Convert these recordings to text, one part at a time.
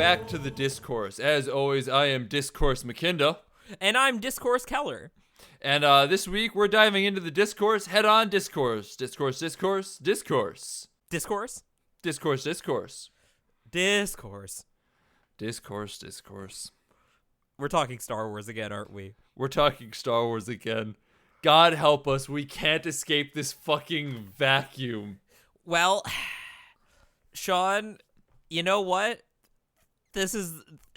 back to the Discourse. As always, I am Discourse McKinda. And I'm Discourse Keller. And this week, we're diving into the Discourse head-on Discourse. Discourse. Discourse? Discourse. We're talking Star Wars again, aren't we? We're talking Star Wars again. God help us, we can't escape this fucking vacuum. Well, Sean, you know what?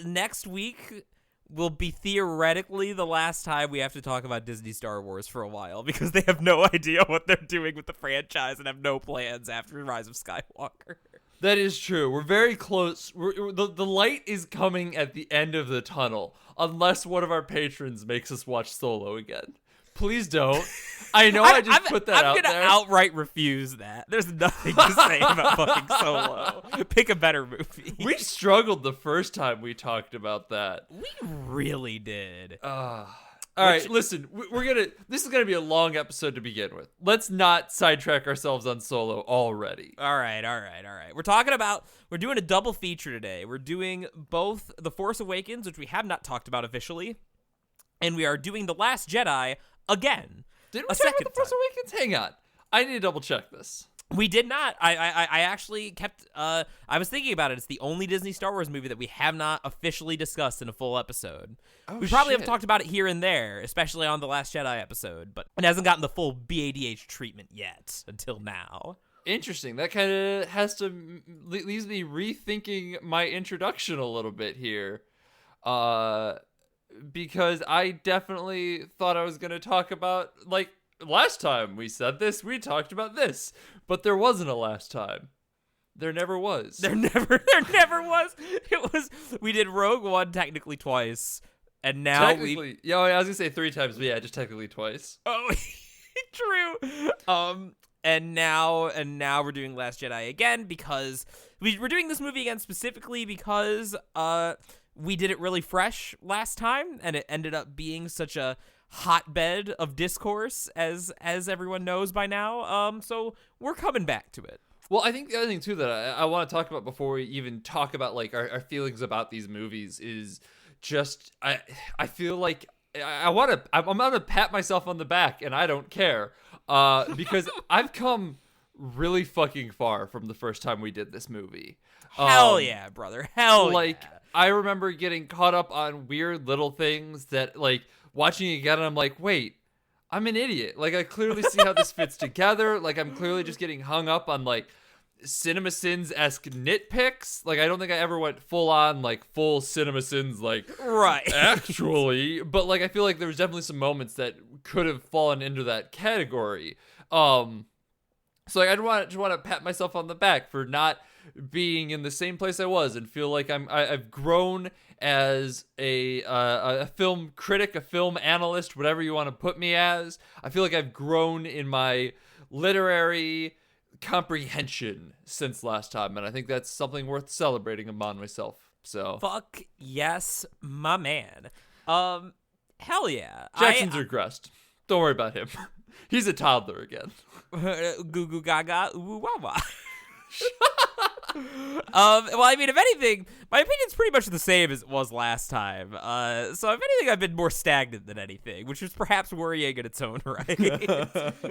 Next week will be theoretically the last time we have to talk about Disney Star Wars for a while, because they have no idea what they're doing with the franchise and have no plans after Rise of Skywalker. That is true. We're very close. The light is coming at the end of the tunnel, unless one of our patrons makes us watch Solo again. Please don't. I know I just put that out there. I'm going to outright refuse that. There's nothing to say about fucking Solo. Pick a better movie. We struggled the first time we talked about that. We really did. All right, listen. This is gonna be a long episode to begin with. Let's not sidetrack ourselves on Solo already. All right. We're doing a double feature today. We're doing both The Force Awakens, which we have not talked about officially, and we are doing The Last Jedi again. Did we talk about The Force Awakens? Hang on. I need to double check this. We did not. I actually kept, I was thinking about it. It's the only Disney Star Wars movie that we have not officially discussed in a full episode. We probably have talked about it here and there, especially on the Last Jedi episode, but it hasn't gotten the full BADH treatment yet until now. Interesting. That kind of leaves me rethinking my introduction a little bit here. Because I definitely thought I was going to talk about, like, last time we said this, we talked about this, but there wasn't a last time. There never was. There never was. We did Rogue One technically twice, and now I was going to say 3 times, but yeah, just technically twice. Oh, true. And now we're doing Last Jedi again, because we're doing this movie again specifically because, we did it really fresh last time, and it ended up being such a hotbed of discourse, as everyone knows by now. So we're coming back to it. Well, I think the other thing too that I want to talk about before we even talk about like our feelings about these movies is just I feel like I'm gonna pat myself on the back, and I don't care because I've come really fucking far from the first time we did this movie. Hell yeah, brother. Hell yeah. I remember getting caught up on weird little things that, like, watching it again, and I'm like, wait, I'm an idiot. Like, I clearly see how this fits together. Like, I'm clearly just getting hung up on, like, CinemaSins-esque nitpicks. Like, I don't think I ever went full CinemaSins, like, right. Actually. But, like, I feel like there was definitely some moments that could have fallen into that category. So, like, I just want to pat myself on the back for not being in the same place I was, and feel like I've grown as a film critic, a film analyst, whatever you want to put me as. I feel like I've grown in my literary comprehension since last time, and I think that's something worth celebrating among myself. So fuck yes, my man. Hell yeah. Jackson's regressed. Don't worry about him. He's a toddler again. Goo goo gaga ooh wah wah. Well, I mean, if anything, my opinion's pretty much the same as it was last time. So if anything, I've been more stagnant than anything, which is perhaps worrying in its own right.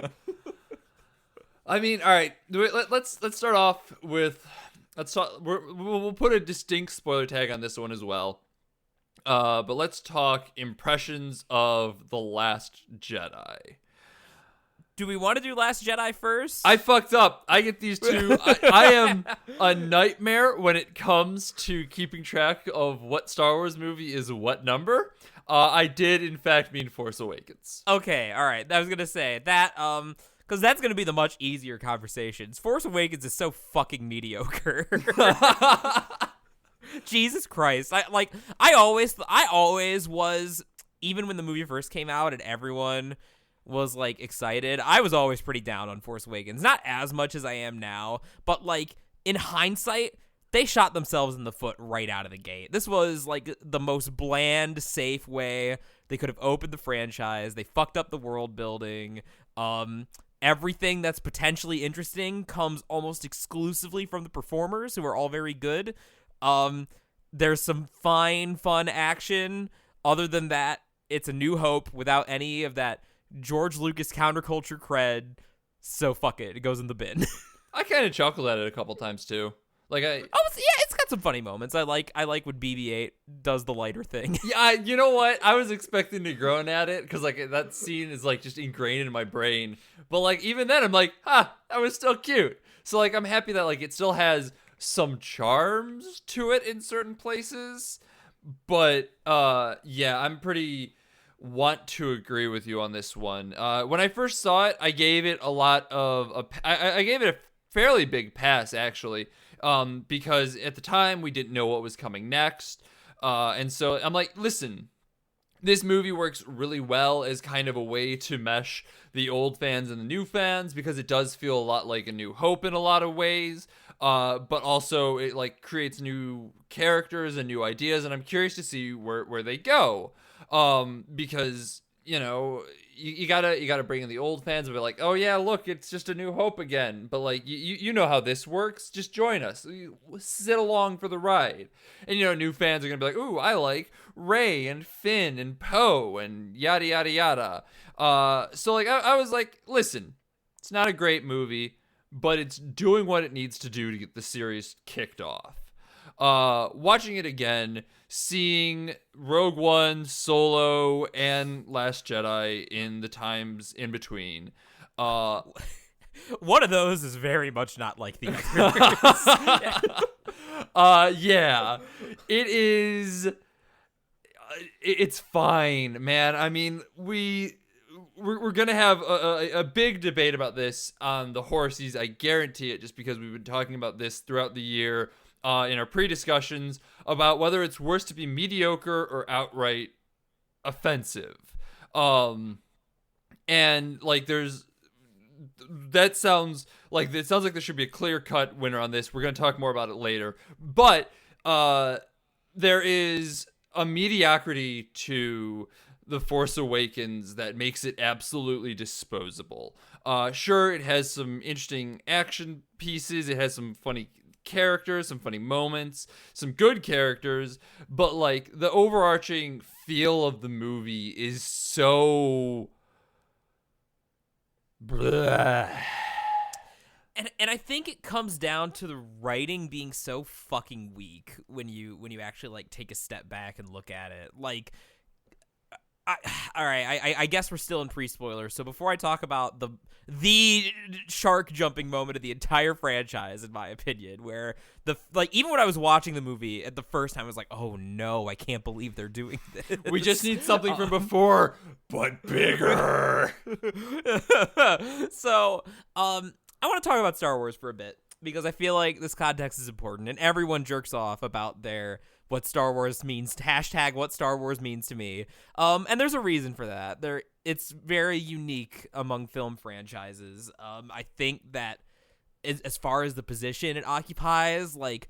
I mean, all right. Let's start off with we'll put a distinct spoiler tag on this one as well. But let's talk impressions of The Last Jedi. Do we want to do Last Jedi first? I fucked up. I get these two. I am a nightmare when it comes to keeping track of what Star Wars movie is what number. I did, in fact, mean Force Awakens. Okay, all right. I was going to say that, because that's going to be the much easier conversations. Force Awakens is so fucking mediocre. Jesus Christ. I always was, even when the movie first came out and everyone was like excited, I was always pretty down on Force Awakens. Not as much as I am now, but like in hindsight, they shot themselves in the foot right out of the gate. This was like the most bland, safe way they could have opened the franchise. They fucked up the world building. Everything that's potentially interesting comes almost exclusively from the performers, who are all very good. There's some fun action. Other than that, it's A New Hope without any of that George Lucas counterculture cred. So fuck it. It goes in the bin. I kind of chuckled at it a couple times too. Like it's got some funny moments. I like when BB-8 does the lighter thing. Yeah, you know what? I was expecting to groan at it because like that scene is like just ingrained in my brain. But like even then, I'm like, that was still cute. So like I'm happy that like it still has some charms to it in certain places. But yeah, I'm pretty want to agree with you on this one. When I first saw it, I gave it I gave it a fairly big pass actually. Because at the time we didn't know what was coming next. And so I'm like, listen, this movie works really well as kind of a way to mesh the old fans and the new fans because it does feel a lot like A New Hope in a lot of ways. But also it like creates new characters and new ideas, and I'm curious to see where they go. Because you know, you gotta bring in the old fans and be like, oh yeah, look, it's just A New Hope again. But like, you know how this works. Just join us. Sit along for the ride. And you know, new fans are gonna be like, ooh, I like Rey and Finn and Poe and yada yada yada. So like, I was like, listen, it's not a great movie, but it's doing what it needs to do to get the series kicked off. Watching it again, seeing Rogue One, Solo, and Last Jedi in the times in between. One of those is very much not like the others. Yeah, it is. It's fine, man. I mean, we're gonna have a big debate about this on the Horsies. I guarantee it, just because we've been talking about this throughout the year. In our pre-discussions about whether it's worse to be mediocre or outright offensive. And like it sounds like there should be a clear-cut winner on this. We're going to talk more about it later. But there is a mediocrity to The Force Awakens that makes it absolutely disposable. Sure, it has some interesting action pieces. It has some funny characters, some funny moments, some good characters, but like the overarching feel of the movie is so blah. And I think it comes down to the writing being so fucking weak when you actually like take a step back and look at it. Like I guess we're still in pre-spoilers, so before I talk about the shark jumping moment of the entire franchise, in my opinion, where even when I was watching the movie at the first time, I was like, oh no, I can't believe they're doing this. We just need something from before, but bigger. So, I want to talk about Star Wars for a bit, because I feel like this context is important, and everyone jerks off about what Star Wars means, hashtag what Star Wars means to me. And there's a reason for that. It's very unique among film franchises. I think that as far as the position it occupies, like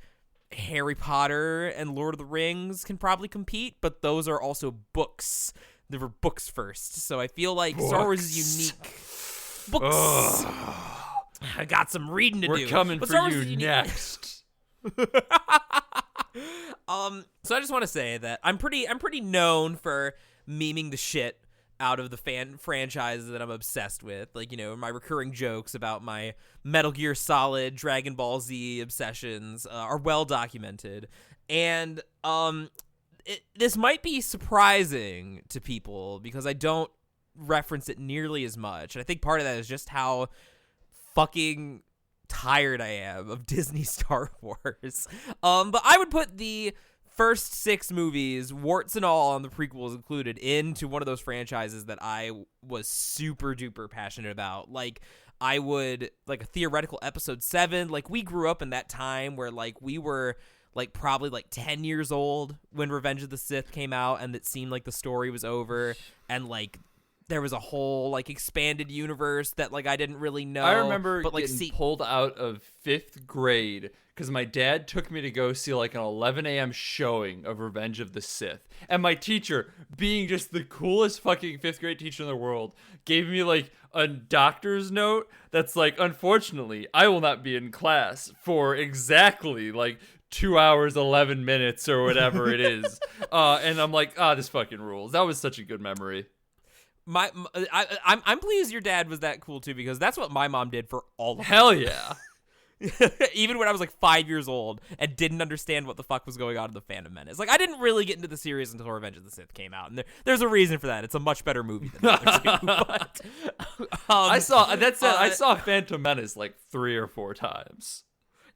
Harry Potter and Lord of the Rings can probably compete, but those are also books. They were books first. So I feel like Star Wars is unique. Books. I got some reading to do. We're coming for you next. So I just want to say that I'm pretty known for memeing the shit out of the franchises that I'm obsessed with. Like, you know, my recurring jokes about my Metal Gear Solid, Dragon Ball Z obsessions are well documented. And this might be surprising to people because I don't reference it nearly as much. And I think part of that is just how fucking tired I am of Disney Star Wars. But I would put the first 6 movies, warts and all, on the prequels included, into one of those franchises that I was super duper passionate about. Like, I would, like, a theoretical episode 7, like, we grew up in that time where, like, we were, like, probably, like, 10 years old when Revenge of the Sith came out, and it seemed like the story was over, and, like, there was a whole, like, expanded universe that, like, I didn't really know. I remember but, like, getting pulled out of 5th grade because my dad took me to go see, like, an 11 a.m. showing of Revenge of the Sith. And my teacher, being just the coolest fucking 5th grade teacher in the world, gave me, like, a doctor's note that's like, unfortunately, I will not be in class for exactly, like, 2 hours 11 minutes or whatever it is. And I'm like, this fucking rules. That was such a good memory. I'm pleased your dad was that cool too, because that's what my mom did for all of Hell yeah. Even when I was like 5 years old and didn't understand what the fuck was going on in the Phantom Menace. Like, I didn't really get into the series until Revenge of the Sith came out, and there's a reason for that. It's a much better movie than the other two. But, I saw Phantom Menace like 3 or 4 times.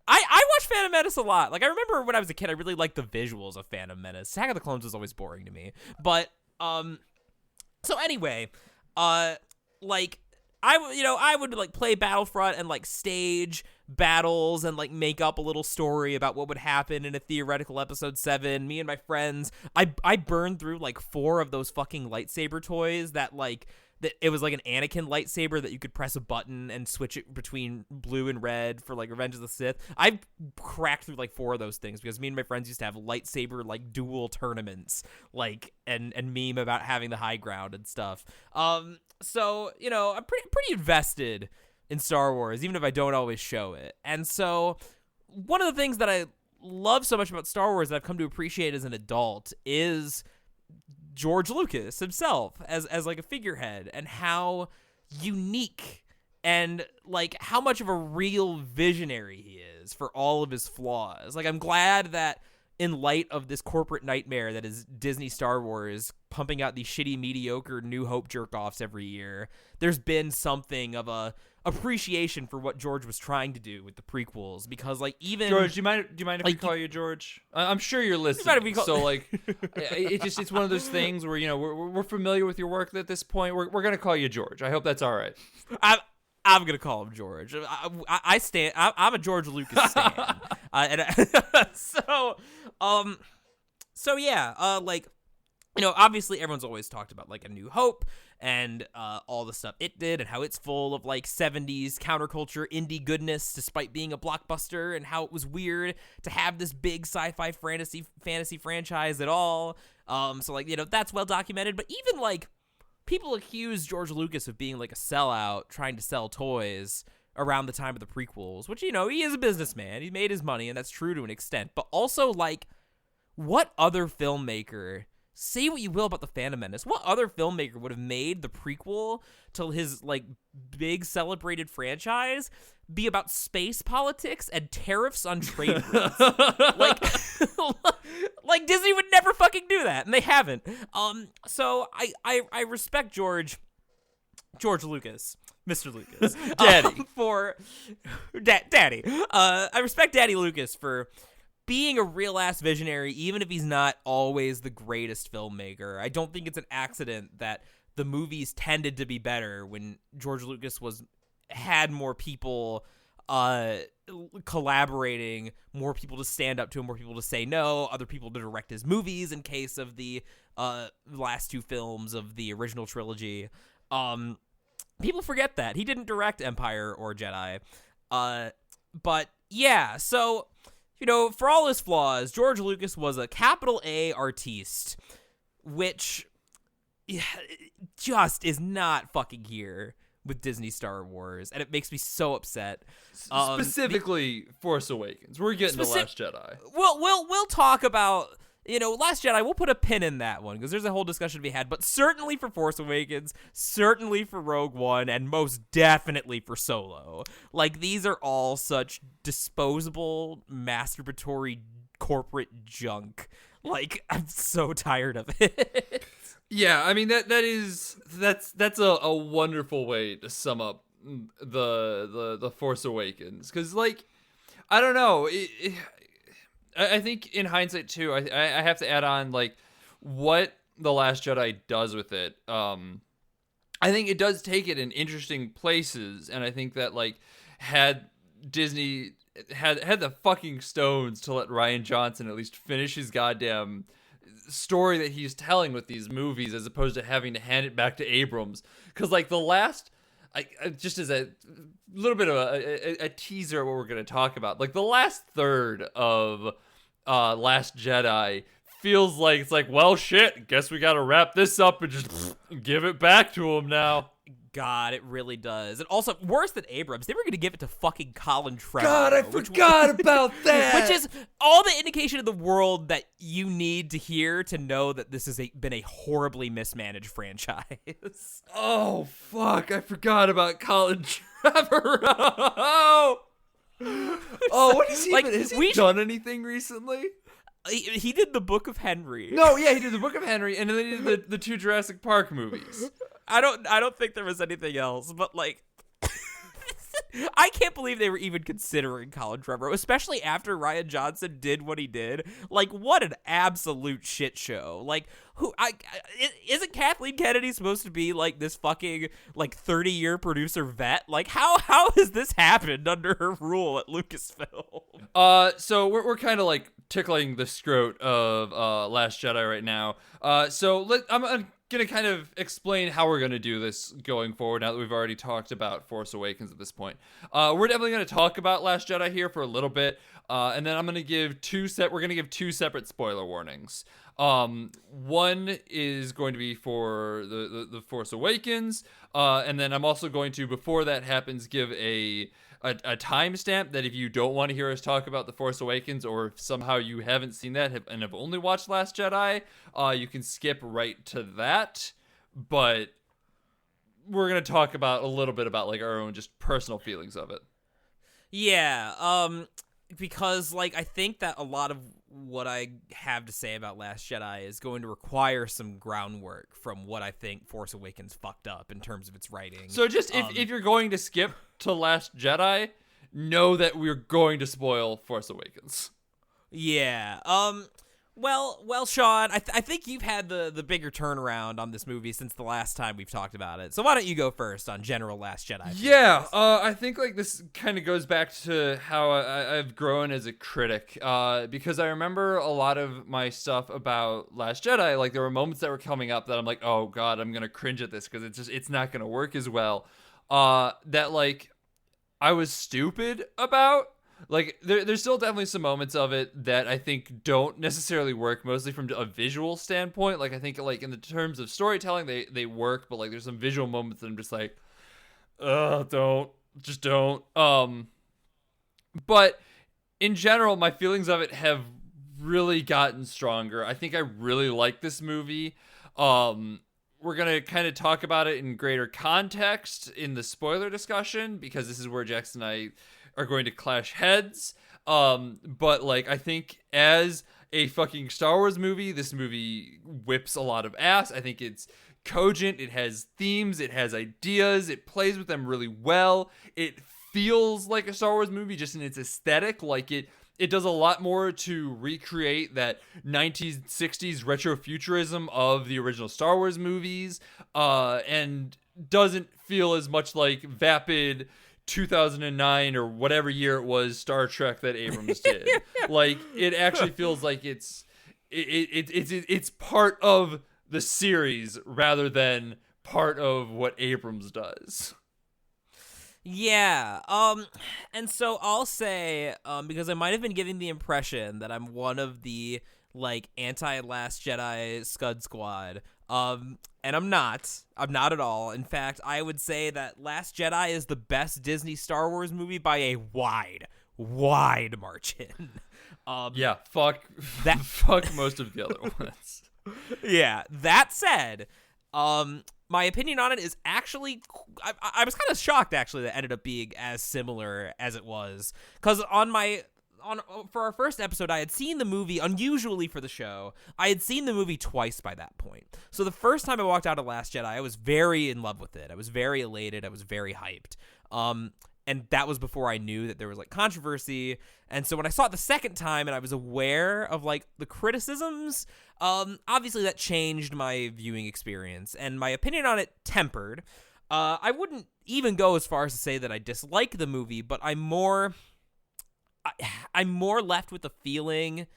I watched Phantom Menace a lot. Like, I remember when I was a kid, I really liked the visuals of Phantom Menace. Attack of the Clones was always boring to me. But, so anyway, like, I would like play Battlefront and like stage battles and like make up a little story about what would happen in a theoretical episode 7. Me and my friends, I burned through like 4 of those fucking lightsaber toys that it was like an Anakin lightsaber that you could press a button and switch it between blue and red for like Revenge of the Sith. I cracked through like 4 of those things because me and my friends used to have lightsaber like duel tournaments, like and meme about having the high ground and stuff. So, I'm pretty invested in Star Wars, even if I don't always show it. And so one of the things that I love so much about Star Wars that I've come to appreciate as an adult is George Lucas himself as like a figurehead, and how unique and like how much of a real visionary he is for all of his flaws. Like, I'm glad that in light of this corporate nightmare that is Disney Star Wars pumping out these shitty, mediocre New Hope jerk-offs every year, there's been something of a appreciation for what George was trying to do with the prequels. Because like, even George, do you mind if we call you George? I'm sure you're listening. So like, it's one of those things where we're familiar with your work at this point. We're gonna call you George. I hope that's all right. I'm gonna call him George. I'm a George Lucas stan. So yeah, like, obviously everyone's always talked about like A New Hope and all the stuff it did, and how it's full of like 70s counterculture indie goodness despite being a blockbuster, and how it was weird to have this big sci-fi fantasy franchise at all. So like, that's well documented. But even like, people accuse George Lucas of being like a sellout trying to sell toys around the time of the prequels, which, he is a businessman. He made his money, and that's true to an extent. But also, like, what other filmmaker, say what you will about the Phantom Menace, what other filmmaker would have made the prequel to his, like, big celebrated franchise be about space politics and tariffs on trade routes? Like, Disney would never fucking do that, and they haven't. So I respect George Lucas, Mr. Lucas, Daddy, for Daddy. I respect Daddy Lucas for being a real ass visionary, even if he's not always the greatest filmmaker. I don't think it's an accident that the movies tended to be better when George Lucas had more people collaborating, more people to stand up to him, more people to say no, other people to direct his movies in case of the last 2 films of the original trilogy. People forget that he didn't direct Empire or Jedi. But yeah, so for all his flaws, George Lucas was a capital A artiste, which just is not fucking here with Disney Star Wars, and it makes me so upset. Specifically, Force Awakens. We're getting to Last Jedi. We'll talk about Last Jedi. We'll put a pin in that one because there's a whole discussion to be had. But certainly for Force Awakens, certainly for Rogue One, and most definitely for Solo. Like, these are all such disposable, masturbatory corporate junk. Like, I'm so tired of it. Yeah, I mean that's a wonderful way to sum up the Force Awakens, because like, I don't know, I think in hindsight too, I have to add on like what The Last Jedi does with it. I think it does take it in interesting places, and I think that like had Disney had the fucking stones to let Rian Johnson at least finish his goddamn story that he's telling with these movies, as opposed to having to hand it back to Abrams, because like the last, just as a little bit of a teaser of what we're going to talk about, like the last third of Last Jedi feels like, well shit, guess we got to wrap this up and just give it back to him now. God, it really does. And also, worse than Abrams, they were going to give it to fucking Colin Trevorrow. God, I forgot about that. Which is all the indication in the world that you need to hear to know that this has been a horribly mismanaged franchise. Oh, fuck. I forgot about Colin Trevorrow. Oh, what is he Like, even? Has he done anything recently? He did the Book of Henry. No, yeah, he did the Book of Henry, and then he did the 2 Jurassic Park movies. I don't think there was anything else, but like I can't believe they were even considering Colin Trevorrow, especially after Rian Johnson did what he did. Like, what an absolute shit show. Like, isn't Kathleen Kennedy supposed to be like this fucking like 30-year producer vet? Like, how has this happened under her rule at Lucasfilm? So we're kind of like tickling the scrot of Last Jedi right now. I'm gonna kind of explain how we're gonna do this going forward now that we've already talked about Force Awakens at this point. We're definitely gonna talk about Last Jedi here for a little bit, and then we're gonna give 2 separate spoiler warnings. One is going to be for the Force Awakens, and then I'm also going to, before that happens, give a timestamp that if you don't want to hear us talk about The Force Awakens, or if somehow you haven't seen that and have only watched Last Jedi, you can skip right to that. But we're going to talk about a little bit about like our own just personal feelings of it. Yeah, because like I think that a lot of what I have to say about Last Jedi is going to require some groundwork from what I think Force Awakens fucked up in terms of its writing. So just if you're going to skip to Last Jedi, know that we're going to spoil Force Awakens. Yeah. Well, Sean, I think you've had the bigger turnaround on this movie since the last time we've talked about it. So why don't you go first on general Last Jedi? Yeah, I think like this kind of goes back to how I've grown as a critic, because I remember a lot of my stuff about Last Jedi. Like there were moments that were coming up that I'm like, oh god, I'm gonna cringe at this because it's not gonna work as well. That like I was stupid about. Like, there's still definitely some moments of it that I think don't necessarily work, mostly from a visual standpoint. Like, I think, like, in the terms of storytelling, they work, but, like, there's some visual moments that I'm just like, don't. But in general, my feelings of it have really gotten stronger. I think I really like this movie. We're going to kind of talk about it in greater context in the spoiler discussion, because this is where Jackson and I are going to clash heads. But like, I think as a fucking Star Wars movie, this movie whips a lot of ass. I think it's cogent. It has themes. It has ideas. It plays with them really well. It feels like a Star Wars movie just in its aesthetic. Like it does a lot more to recreate that 1960s retrofuturism of the original Star Wars movies, and doesn't feel as much like vapid 2009 or whatever year it was Star Trek that Abrams did. Like it actually feels like it's part of the series rather than part of what Abrams does. Yeah, and so I'll say, because I might have been giving the impression that I'm one of the, like, anti-Last Jedi Scud Squad, and I'm not at all. In fact, I would say that Last Jedi is the best Disney Star Wars movie by a wide margin. Yeah, fuck most of the other ones. Yeah, that said, my opinion on it is actually, I was kind of shocked actually that it ended up being as similar as it was, because for our first episode, I had seen the movie, unusually for the show, I had seen the movie twice by that point. So the first time I walked out of Last Jedi, I was very in love with it. I was very elated. I was very hyped. And that was before I knew that there was, like, controversy. And so when I saw it the second time and I was aware of, like, the criticisms, obviously that changed my viewing experience. And my opinion on it tempered. I wouldn't even go as far as to say that I dislike the movie, but I'm more left with the feeling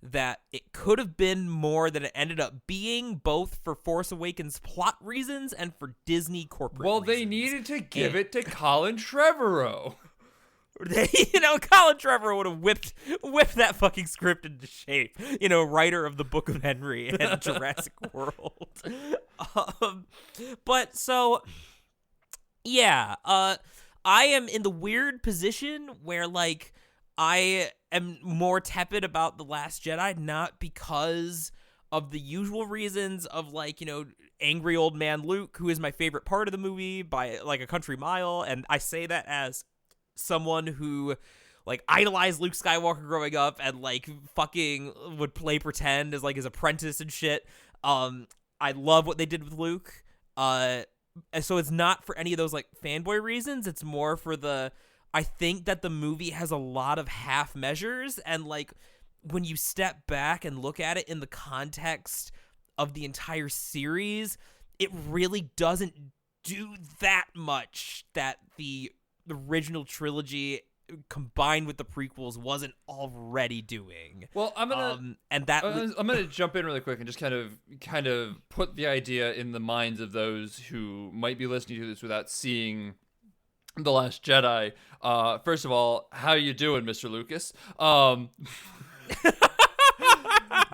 that it could have been more than it ended up being, both for Force Awakens plot reasons and for Disney corporate reasons. They needed to give it to Colin Trevorrow. Colin Trevorrow would have whipped that fucking script into shape. Writer of the Book of Henry and Jurassic World. But so Yeah, I am in the weird position where, like, I am more tepid about The Last Jedi, not because of the usual reasons of, like, angry old man Luke, who is my favorite part of the movie by, like, a country mile, and I say that as someone who, like, idolized Luke Skywalker growing up and, like, fucking would play pretend as, like, his apprentice and shit. I love what they did with Luke. And so it's not for any of those, like, fanboy reasons. It's more for I think that the movie has a lot of half measures, and, like, when you step back and look at it in the context of the entire series, it really doesn't do that much that the original trilogy combined with the prequels wasn't already doing. Well, I'm gonna jump in really quick and just kind of put the idea in the minds of those who might be listening to this without seeing The Last Jedi. First of all, how you doing, Mr. Lucas?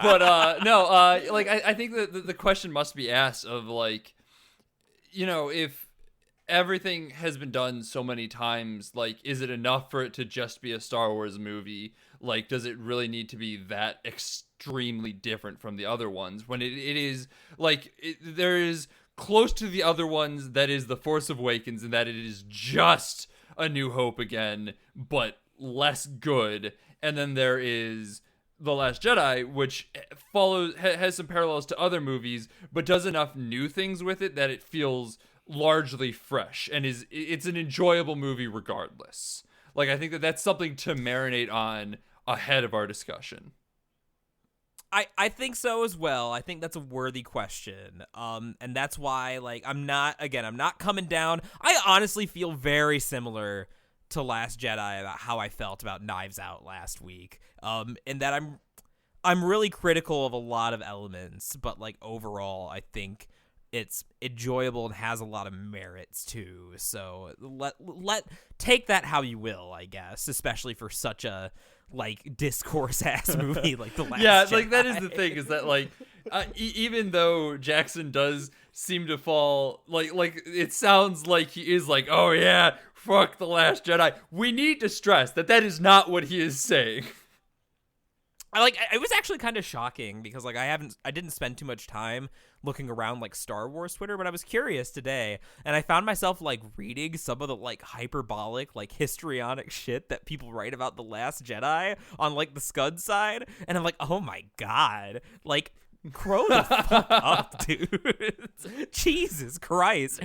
But no, like I think that the question must be asked of, like, if everything has been done so many times, like, is it enough for it to just be a Star Wars movie? Like, does it really need to be that extremely different from the other ones when it is, like, there is close to the other ones that is The Force Awakens, and that it is just A New Hope again, but less good. And then there is The Last Jedi, which has some parallels to other movies, but does enough new things with it that it feels largely fresh and it's an enjoyable movie regardless. Like, I think that that's something to marinate on ahead of our discussion. I think so as well. I think that's a worthy question. And that's why, like, I'm not coming down. I honestly feel very similar to Last Jedi about how I felt about Knives Out last week. In that I'm really critical of a lot of elements, but, like, overall, I think it's enjoyable and has a lot of merits too. So let take that how you will, I guess, especially for such a, like, discourse ass movie like The Last Jedi. Like, that is the thing, is that, like, even though Jackson does seem to fall, like it sounds like he is like, oh yeah, fuck The Last Jedi. We need to stress that is not what he is saying. It was actually kind of shocking because, like, I didn't spend too much time looking around, like, Star Wars Twitter, but I was curious today, and I found myself, like, reading some of the, like, hyperbolic, like, histrionic shit that people write about The Last Jedi on, like, the Scud side, and I'm like, oh my god, like, grow the fuck up, dude. Jesus Christ.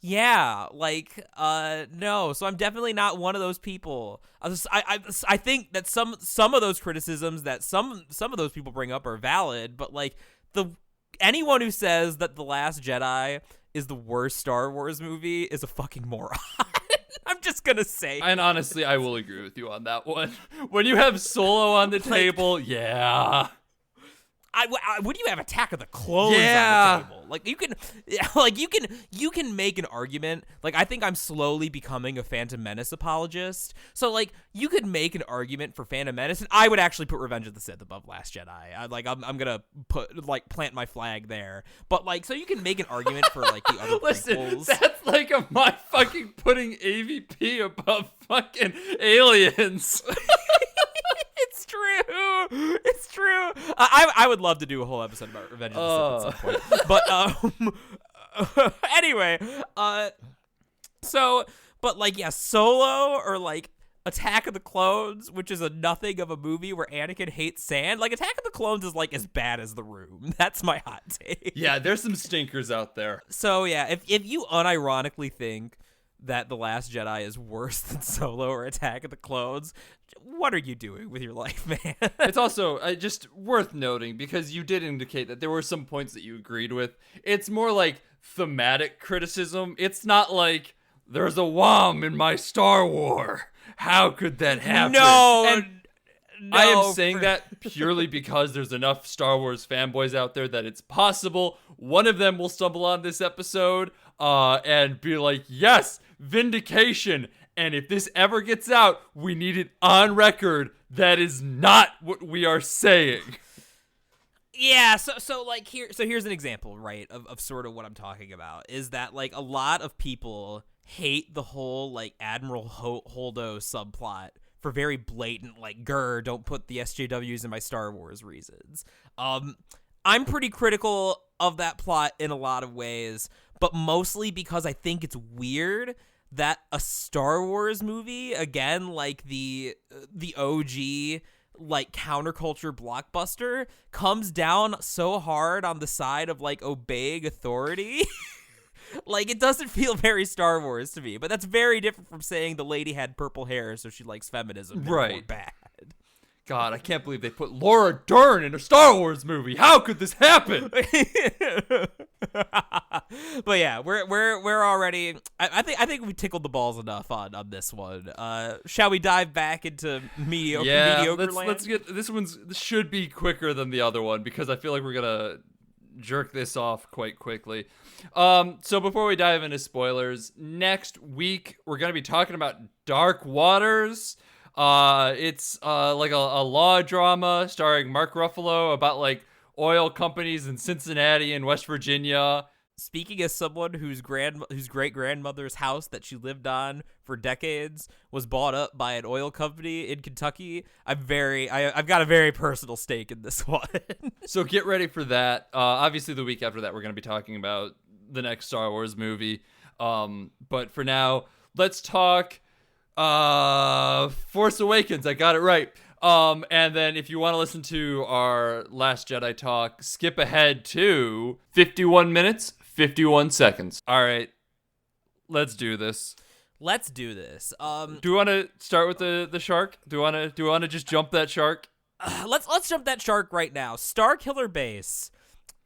Yeah, like, no. So I'm definitely not one of those people. I think that some of those criticisms that some of those people bring up are valid, but, like, anyone who says that The Last Jedi is the worst Star Wars movie is a fucking moron. I'm just gonna say. And honestly, I will agree with you on that one. When you have Solo on the table, yeah. When you have Attack of the Clones on the table, like, you can make an argument. Like, I think I'm slowly becoming a Phantom Menace apologist. So, like, you could make an argument for Phantom Menace, and I would actually put Revenge of the Sith above Last Jedi. I'm gonna plant my flag there. But, like, so you can make an argument for, like, the other prequels. That's like my fucking putting AVP above fucking Aliens. It's true. I would love to do a whole episode about Revenge of the Sith at some point. But anyway, but, like, yeah, Solo or, like, Attack of the Clones, which is a nothing of a movie where Anakin hates sand. Like, Attack of the Clones is, like, as bad as The Room. That's my hot take. Yeah, there's some stinkers out there. So yeah, if you unironically think that The Last Jedi is worse than Solo or Attack of the Clones, what are you doing with your life, man? It's also just worth noting, because you did indicate that there were some points that you agreed with. It's more like thematic criticism. It's not like, there's a WOM in my Star War. How could that happen? No, I am saying that purely because there's enough Star Wars fanboys out there that it's possible one of them will stumble on this episode and be like, yes, vindication. And if this ever gets out, we need it on record. That is not what we are saying. Yeah, so like here's an example, right, of sort of what I'm talking about, is that like a lot of people hate the whole like Admiral Holdo subplot for very blatant like don't put the SJWs in my Star Wars reasons. I'm pretty critical of that plot in a lot of ways, but mostly because I think it's weird that a Star Wars movie, again, like the OG like counterculture blockbuster, comes down so hard on the side of like obeying authority. Like, it doesn't feel very Star Wars to me, but that's very different from saying the lady had purple hair so she likes feminism. Right. Bad. God, I can't believe they put Laura Dern in a Star Wars movie. How could this happen? But yeah, we're already. I think we tickled the balls enough on this one. Shall we dive back into mediocre land? Let's get this should be quicker than the other one because I feel like we're gonna jerk this off quite quickly. So before we dive into spoilers, next week we're gonna be talking about Dark Waters. It's like a law drama starring Mark Ruffalo about like oil companies in Cincinnati and West Virginia. Speaking as someone whose great grandmother's house that she lived on for decades was bought up by an oil company in Kentucky, I've got a very personal stake in this one. So get ready for that. Obviously, the week after that, we're going to be talking about the next Star Wars movie. But for now, let's talk Force Awakens. I got it right. And then if you want to listen to our Last Jedi talk, skip ahead to 51 minutes, 51 seconds. All right, let's do this. Let's do this. Do you want to start with the shark? Do you want to just jump that shark? Let's jump that shark right now. Starkiller Base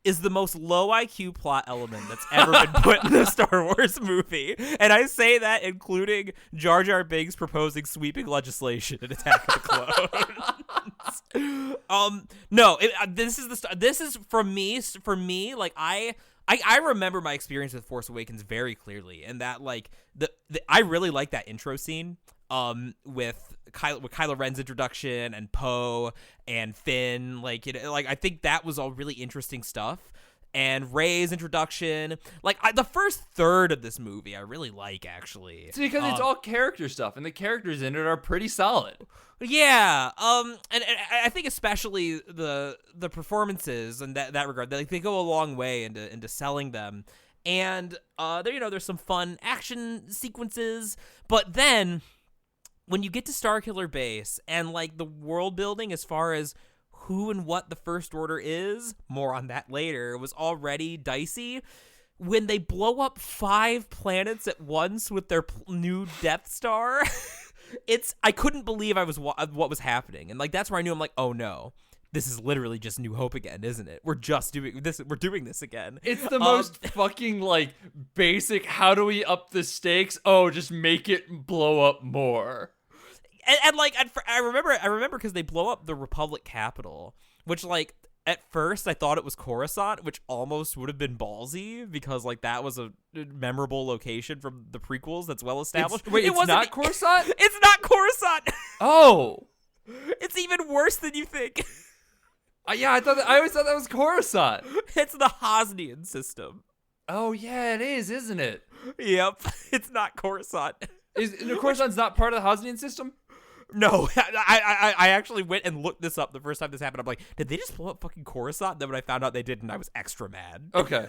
is the most low IQ plot element that's ever been put in a Star Wars movie. And I say that including Jar Jar Binks proposing sweeping legislation in Attack of the Clones. This is for me, like I remember my experience with Force Awakens very clearly, and that like I really like that intro scene with Kylo Ren's introduction and Poe and Finn, like I think that was all really interesting stuff. And Rey's introduction, like the first third of this movie, I really like actually. It's because it's all character stuff, and the characters in it are pretty solid. Yeah, and I think especially the performances in that regard, they go a long way into selling them. And there's some fun action sequences, but then when you get to Starkiller Base and like the world building as far as who and what the First Order is, more on that later, was already dicey. When they blow up 5 planets at once with their new Death Star, I couldn't believe what was happening. And like that's where I knew, I'm like, oh no, this is literally just New Hope again, isn't it? We're doing this again. It's the most fucking like basic, how do we up the stakes? Oh, just make it blow up more. And I remember because they blow up the Republic capital, which like at first I thought it was Coruscant, which almost would have been ballsy because like that was a memorable location from the prequels that's well established. It's not Coruscant? It's not Coruscant. Oh, it's even worse than you think. Yeah, I always thought that was Coruscant. It's the Hosnian system. Oh yeah, it is, isn't it? Yep, it's not Coruscant. Coruscant's not part of the Hosnian system? No, I actually went and looked this up the first time this happened. I'm like, did they just blow up fucking Coruscant? Then when I found out they didn't, I was extra mad. Okay.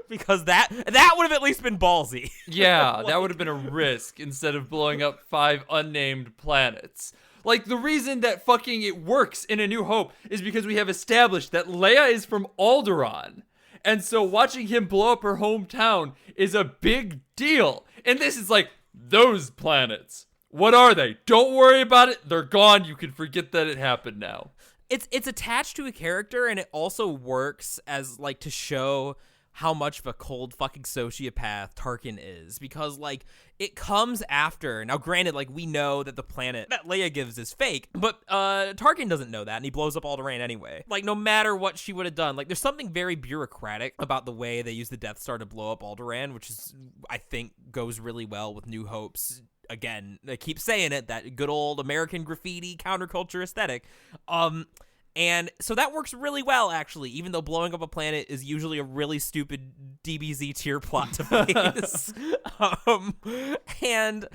Because that would have at least been ballsy. Yeah, that would have been a risk instead of blowing up 5 unnamed planets. Like, the reason that fucking it works in A New Hope is because we have established that Leia is from Alderaan. And so watching him blow up her hometown is a big deal. And this is like, those planets. What are they? Don't worry about it. They're gone. You can forget that it happened now. It's attached to a character, and it also works as like to show how much of a cold fucking sociopath Tarkin is, because like it comes after. Now granted, like we know that the planet that Leia gives is fake, but Tarkin doesn't know that, and he blows up Alderaan anyway. Like no matter what she would have done, like there's something very bureaucratic about the way they use the Death Star to blow up Alderaan, which is I think goes really well with New Hope's. Again, I keep saying it, that good old American graffiti counterculture aesthetic. And so that works really well, actually, even though blowing up a planet is usually a really stupid DBZ tier plot device. And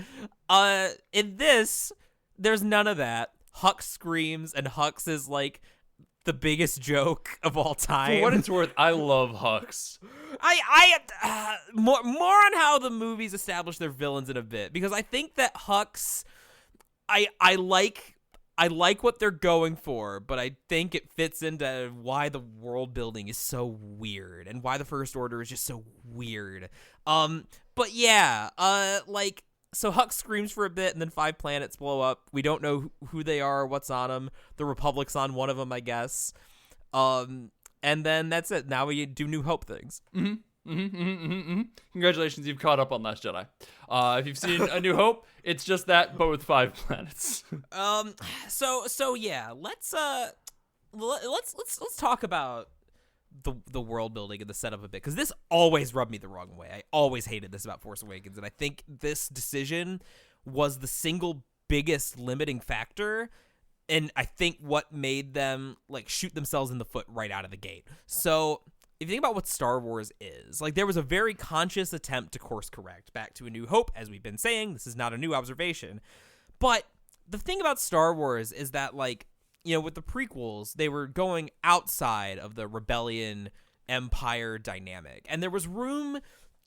in this, there's none of that. Hux screams, and Hux is like the biggest joke of all time. For what it's worth, I love Hux. More on how the movies establish their villains in a bit, because I think that Hux, I like what they're going for, but I think it fits into why the world building is so weird and why the First Order is just so weird. But yeah, so Hux screams for a bit, and then 5 planets blow up. We don't know who they are, what's on them. The Republic's on one of them, I guess. And then that's it. Now we do New Hope things. Congratulations, you've caught up on Last Jedi. If you've seen A New Hope, it's just that, but with 5 planets. So yeah, let's talk about the world building and the setup a bit, because this always rubbed me the wrong way. I always hated this about Force Awakens, and I think this decision was the single biggest limiting factor, and I think what made them like shoot themselves in the foot right out of the gate. So if you think about what Star Wars is, like, there was a very conscious attempt to course correct back to A New Hope, as we've been saying. This is not a new observation, but the thing about Star Wars is that, like, you know, with the prequels, they were going outside of the rebellion empire dynamic, and there was room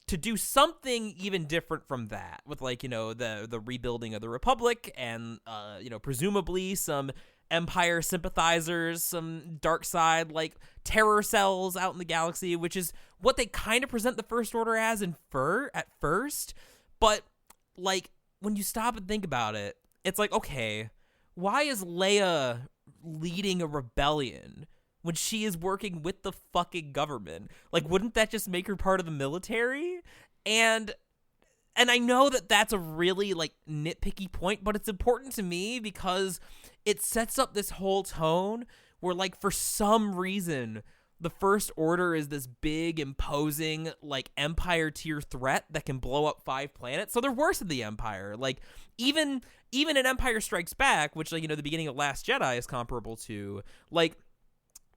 to do something even different from that, with, like, you know, the rebuilding of the Republic, and you know, presumably some Empire sympathizers, some dark side, like, terror cells out in the galaxy, which is what they kind of present the First Order as at first. But, like, when you stop and think about it, it's like, okay, why is Leia leading a rebellion when she is working with the fucking government? Like, wouldn't that just make her part of the military? And I know that that's a really, like, nitpicky point, but it's important to me because it sets up this whole tone where, like, for some reason, the First Order is this big, imposing, like, Empire tier threat that can blow up 5 planets. So they're worse than the Empire. Like, even in Empire Strikes Back, which, like, you know, the beginning of Last Jedi is comparable to, like,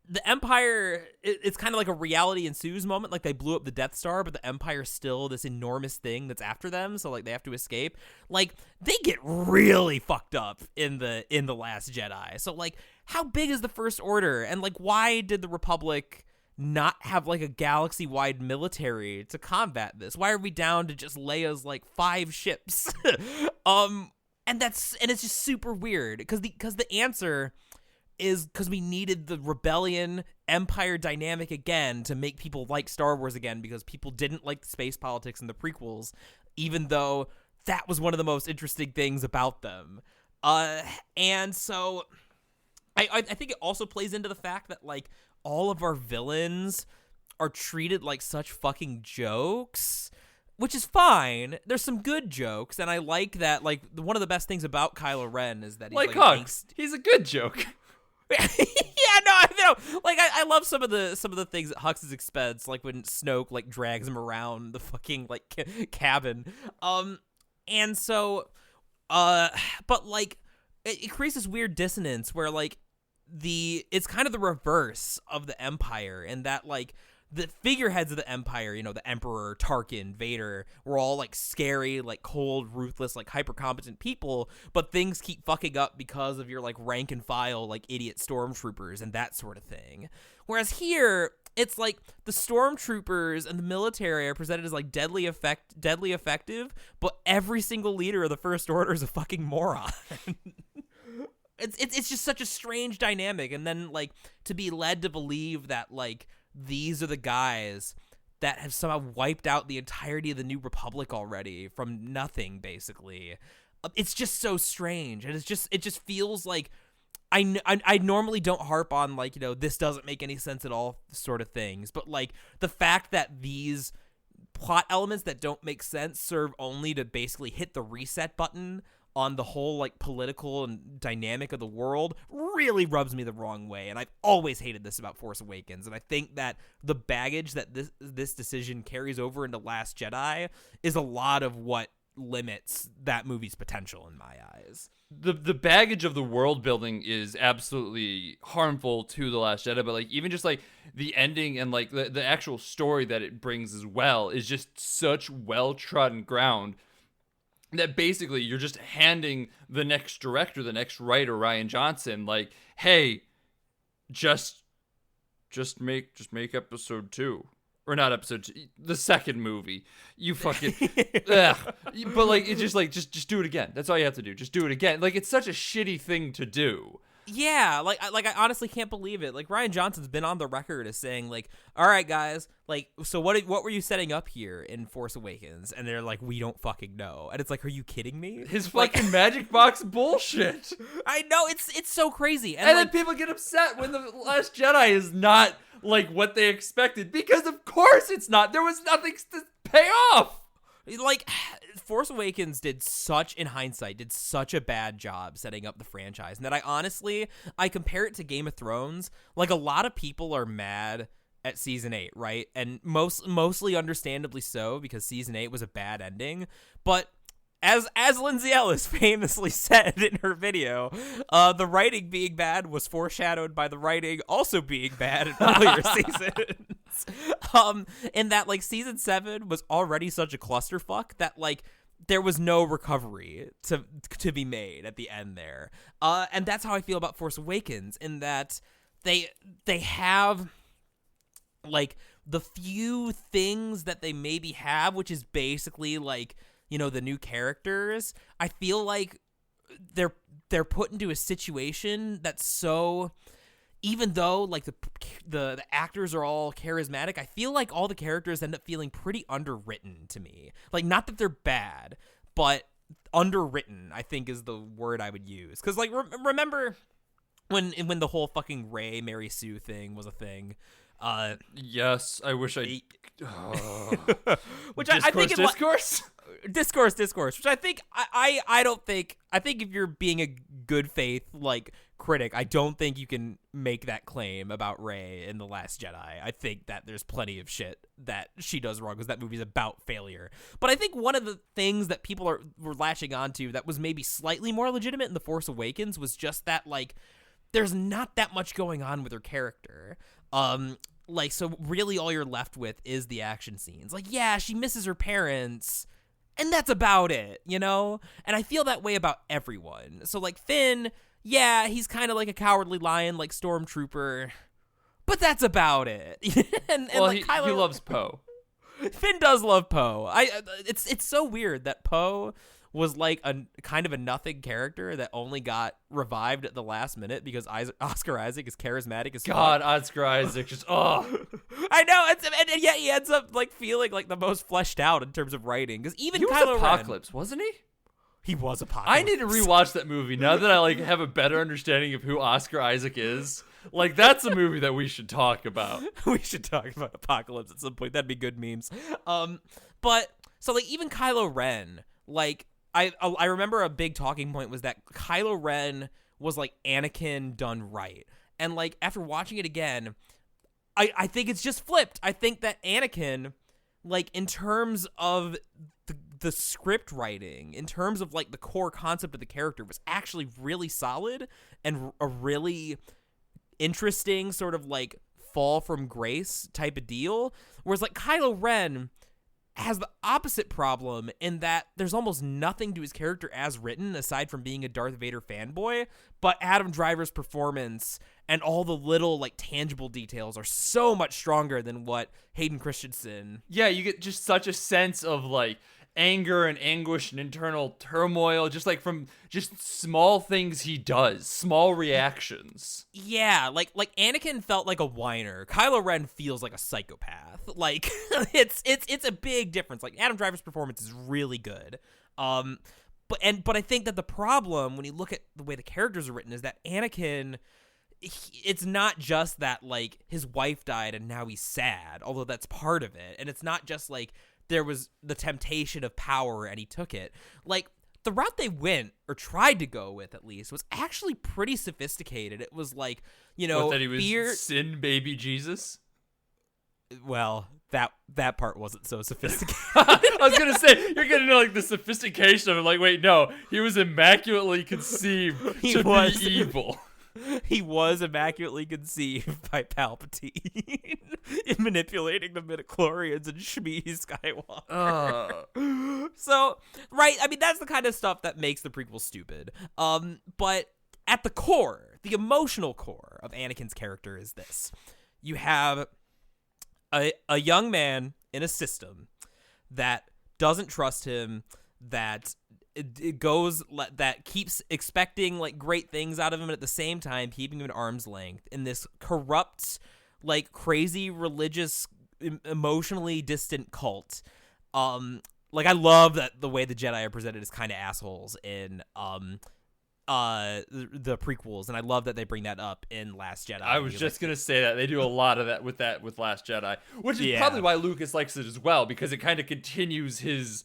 the Empire, it's kind of like a reality ensues moment. Like, they blew up the Death Star, but the Empire's still this enormous thing that's after them, so, like, they have to escape. Like, they get really fucked up in the Last Jedi. So, like, how big is the First Order? And, like, why did the Republic not have, like, a galaxy-wide military to combat this? Why are we down to just Leia's, like, 5 ships? And it's just super weird, because the answer is because we needed the rebellion empire dynamic again to make people like Star Wars again, because people didn't like the space politics in the prequels, even though that was one of the most interesting things about them. And so I think it also plays into the fact that, like, all of our villains are treated like such fucking jokes, which is fine. There's some good jokes, and I like that. Like, one of the best things about Kylo Ren is that he's like Hux. He's a good joke. Yeah, no, I know. Like, I love some of the things at Hux's expense, like when Snoke, like, drags him around the fucking, like, cabin. And so, but, like, it creates this weird dissonance where, like, it's kind of the reverse of the Empire, and that, like, the figureheads of the Empire, you know, the Emperor, Tarkin, Vader, were all, like, scary, like, cold, ruthless, like, hyper-competent people, but things keep fucking up because of your, like, rank-and-file, like, idiot stormtroopers and that sort of thing. Whereas here, it's like the stormtroopers and the military are presented as, like, deadly effective, but every single leader of the First Order is a fucking moron. It's just such a strange dynamic, and then, like, to be led to believe that, like, these are the guys that have somehow wiped out the entirety of the New Republic already from nothing, basically. It's just so strange, and it just feels like I normally don't harp on, like, you know, this doesn't make any sense at all sort of things, but, like, the fact that these plot elements that don't make sense serve only to basically hit the reset button on the whole, like, political and dynamic of the world really rubs me the wrong way, and I've always hated this about Force Awakens, and I think that the baggage that this decision carries over into Last Jedi is a lot of what limits that movie's potential in my eyes. The baggage of the world building is absolutely harmful to The Last Jedi, but like even just like the ending and like the actual story that it brings as well is just such well trodden ground that basically you're just handing the next director, the next writer, Rian Johnson, like, hey, just make episode 2. Or not episode 2, the second movie. You fucking ugh. But like it's just like just do it again. That's all you have to do. Just do it again. Like it's such a shitty thing to do. Yeah, like I honestly can't believe it. Like Rian Johnson's been on the record as saying like, "All right, guys, like, so what were you setting up here in Force Awakens?" And they're like, "We don't fucking know." And it's like, "Are you kidding me?" His fucking magic box bullshit. I know it's so crazy, and like, then people get upset when The Last Jedi is not like what they expected because of course it's not. There was nothing to pay off. Like, Force Awakens did such a bad job setting up the franchise, and that I compare it to Game of Thrones. Like, a lot of people are mad at Season 8, right? And mostly understandably so, because Season 8 was a bad ending. But as Lindsay Ellis famously said in her video, the writing being bad was foreshadowed by the writing also being bad in earlier seasons. And that like Season 7 was already such a clusterfuck that like there was no recovery to be made at the end there. And that's how I feel about Force Awakens, in that they have like the few things that they maybe have, which is basically like, you know, the new characters. I feel like they're put into a situation that's so, even though like the actors are all charismatic, I feel like all the characters end up feeling pretty underwritten to me. Like, not that they're bad, but underwritten, I think, is the word I would use. Because like remember when the whole fucking Rey Mary Sue thing was a thing. Yes, I wish I. Which Discourse, I think discourse. Which I think I don't think. I think if you're being a good faith like critic, I don't think you can make that claim about Rey in The Last Jedi. I think that there's plenty of shit that she does wrong, because that movie's about failure. But I think one of the things that people were latching onto that was maybe slightly more legitimate in The Force Awakens was just that like there's not that much going on with her character. Like, so really all you're left with is the action scenes. Like, yeah, she misses her parents, and that's about it, you know? And I feel that way about everyone. So, like, Finn, yeah, he's kind of like a cowardly lion, like Stormtrooper, but that's about it. and well, like, he loves Poe. Finn does love Poe. It's so weird that Poe was like a kind of a nothing character that only got revived at the last minute because Oscar Isaac is charismatic as God, fuck. Oscar Isaac just I know, and yet he ends up like feeling like the most fleshed out in terms of writing, because even he was Kylo Apocalypse, Ren, wasn't he? He was Apocalypse. I need to rewatch that movie now that I like have a better understanding of who Oscar Isaac is. Like, that's a movie that we should talk about. We should talk about Apocalypse at some point. That'd be good memes. But so like even Kylo Ren, like I remember a big talking point was that Kylo Ren was like Anakin done right. And like after watching it again, I think it's just flipped. I think that Anakin, like in terms of the script writing, in terms of like the core concept of the character, was actually really solid and a really interesting sort of like fall from grace type of deal. Whereas like Kylo Ren has the opposite problem in that there's almost nothing to his character as written aside from being a Darth Vader fanboy, but Adam Driver's performance and all the little like tangible details are so much stronger than what Hayden Christensen. Yeah, you get just such a sense of like anger and anguish and internal turmoil, just like from just small things he does, small reactions. Yeah, like Anakin felt like a whiner. Kylo Ren feels like a psychopath. Like it's a big difference. Like Adam Driver's performance is really good. But I think that the problem when you look at the way the characters are written is that Anakin, it's not just that like his wife died and now he's sad, although that's part of it. And it's not just like there was the temptation of power and he took it. Like the route they went, or tried to go with at least, was actually pretty sophisticated. It was like, you know, that he was sin baby Jesus? Well, that part wasn't so sophisticated. I was gonna say you're getting into like the sophistication of it. Like, wait, no, he was immaculately conceived to be evil. He was immaculately conceived by Palpatine in manipulating the midichlorians and Shmi Skywalker. So, right, I mean, that's the kind of stuff that makes the prequel stupid. But at the core, the emotional core of Anakin's character is this. You have a young man in a system that doesn't trust him, that that keeps expecting like great things out of him, and at the same time keeping him at arm's length in this corrupt, like crazy religious, emotionally distant cult. Like I love that the way the Jedi are presented as kind of assholes in the prequels, and I love that they bring that up in Last Jedi. I was just gonna say that they do a lot of that with Last Jedi, which is probably why Lucas likes it as well, because it kind of continues his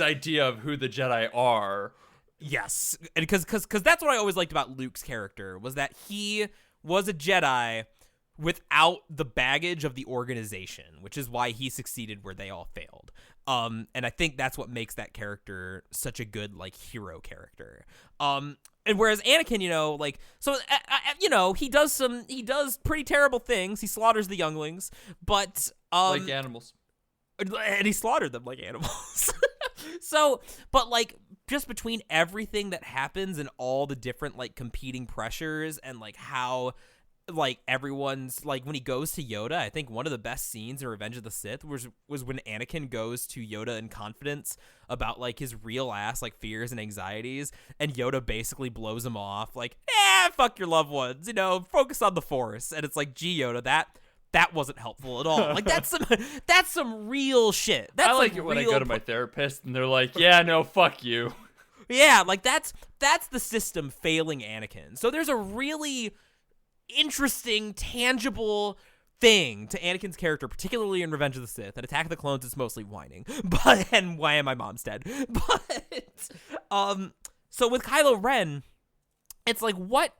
idea of who the Jedi are. Yes, and because that's what I always liked about Luke's character, was that he was a Jedi without the baggage of the organization, which is why he succeeded where they all failed. And I think that's what makes that character such a good like hero character. And whereas Anakin, he does pretty terrible things. He slaughters the younglings, but like animals, and he slaughtered them like animals. So, but like just between everything that happens and all the different like competing pressures and like how like everyone's like when he goes to Yoda, I think one of the best scenes in Revenge of the Sith was when Anakin goes to Yoda in confidence about like his real ass like fears and anxieties, and Yoda basically blows him off like, fuck your loved ones, focus on the Force. And it's like, gee, Yoda, that wasn't helpful at all. Like that's some real shit. That's I like it when I go to my therapist and they're like, yeah, no, fuck you. Yeah, like that's the system failing Anakin. So there's a really interesting, tangible thing to Anakin's character, particularly in Revenge of the Sith. And Attack of the Clones is mostly whining, and why am my mom's dead? But so with Kylo Ren, it's like what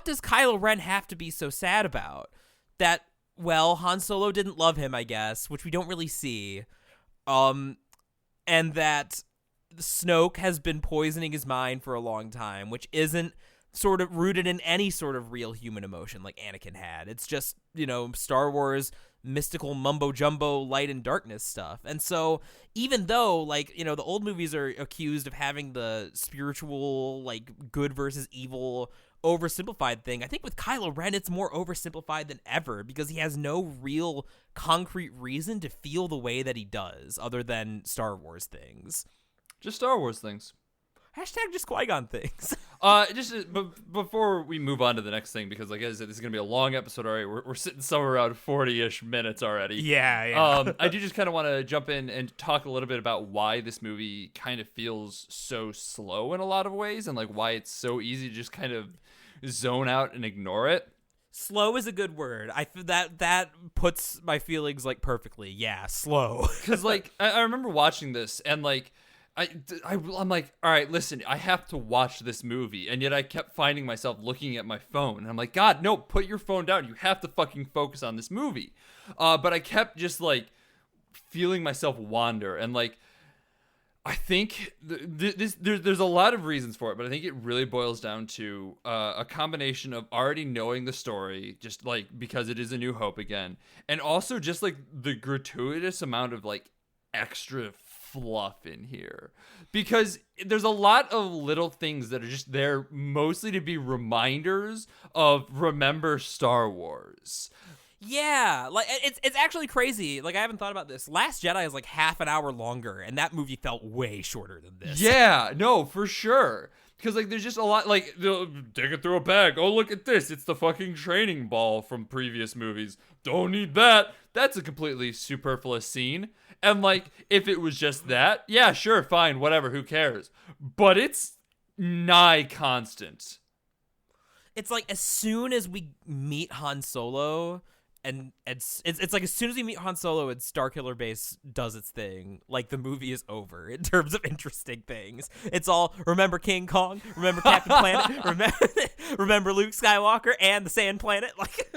does Kylo Ren have to be so sad about? That, well, Han Solo didn't love him, I guess, which we don't really see. And that Snoke has been poisoning his mind for a long time, which isn't sort of rooted in any sort of real human emotion like Anakin had. It's just, Star Wars mystical mumbo jumbo light and darkness stuff. And so even though like, the old movies are accused of having the spiritual, like good versus evil oversimplified thing, I think with Kylo Ren it's more oversimplified than ever, because he has no real concrete reason to feel the way that he does other than Star Wars things. Just Star Wars things. Hashtag just Qui-Gon things. Before we move on to the next thing, because like I said, this is gonna be a long episode already. We're sitting somewhere around 40-ish minutes already. Yeah. I do just kind of want to jump in and talk a little bit about why this movie kind of feels so slow in a lot of ways, and like why it's so easy to just kind of zone out and ignore it. Slow is a good word. That puts my feelings like perfectly. Yeah, slow. Because like I remember watching this and like. I'm like, all right, listen, I have to watch this movie. And yet I kept finding myself looking at my phone. And I'm like, God, no, put your phone down. You have to fucking focus on this movie. But I kept just like feeling myself wander. And like, I think there's a lot of reasons for it, but I think it really boils down to a combination of already knowing the story, just like because it is A New Hope again. And also just like the gratuitous amount of like extra fluff in here, because there's a lot of little things that are just there mostly to be reminders of remember Star Wars. Yeah, like it's actually crazy. Like I haven't thought about this. Last Jedi is like half an hour longer, and that movie felt way shorter than this. Yeah, no, for sure. Because like there's just a lot, like they'll dig it through a bag. Oh, look at this! It's the fucking training ball from previous movies. Don't need that. That's a completely superfluous scene. And like, if it was just that, yeah, sure, fine, whatever, who cares? But it's nigh constant. It's like as soon as we meet Han Solo, and it's like as soon as we meet Han Solo and Starkiller Base does its thing, like the movie is over in terms of interesting things. It's all remember King Kong, remember Captain Planet, remember Luke Skywalker and the Sand Planet. Like,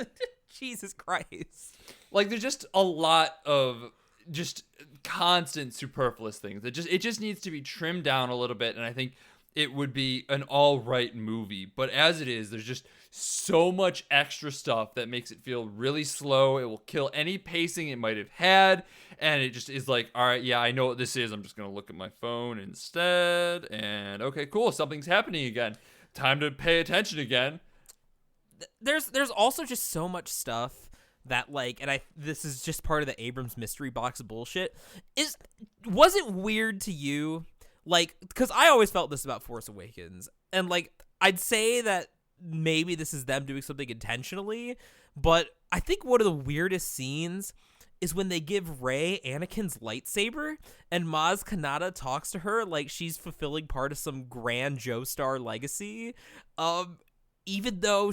Jesus Christ. Like, there's just a lot of just constant superfluous things. It just needs to be trimmed down a little bit, and I think it would be an all right movie. But as it is, there's just so much extra stuff that makes it feel really slow. It will kill any pacing it might have had, and it just is like, all right, yeah, I know what this is. I'm just gonna look at my phone instead, and okay, cool, something's happening again. Time to pay attention again. There's also just so much stuff that, like, and this is just part of the Abrams mystery box bullshit. Was it weird to you? Like, because I always felt this about Force Awakens, and like, I'd say that maybe this is them doing something intentionally, but I think one of the weirdest scenes is when they give Rey Anakin's lightsaber, and Maz Kanata talks to her like she's fulfilling part of some grand Joestar legacy, even though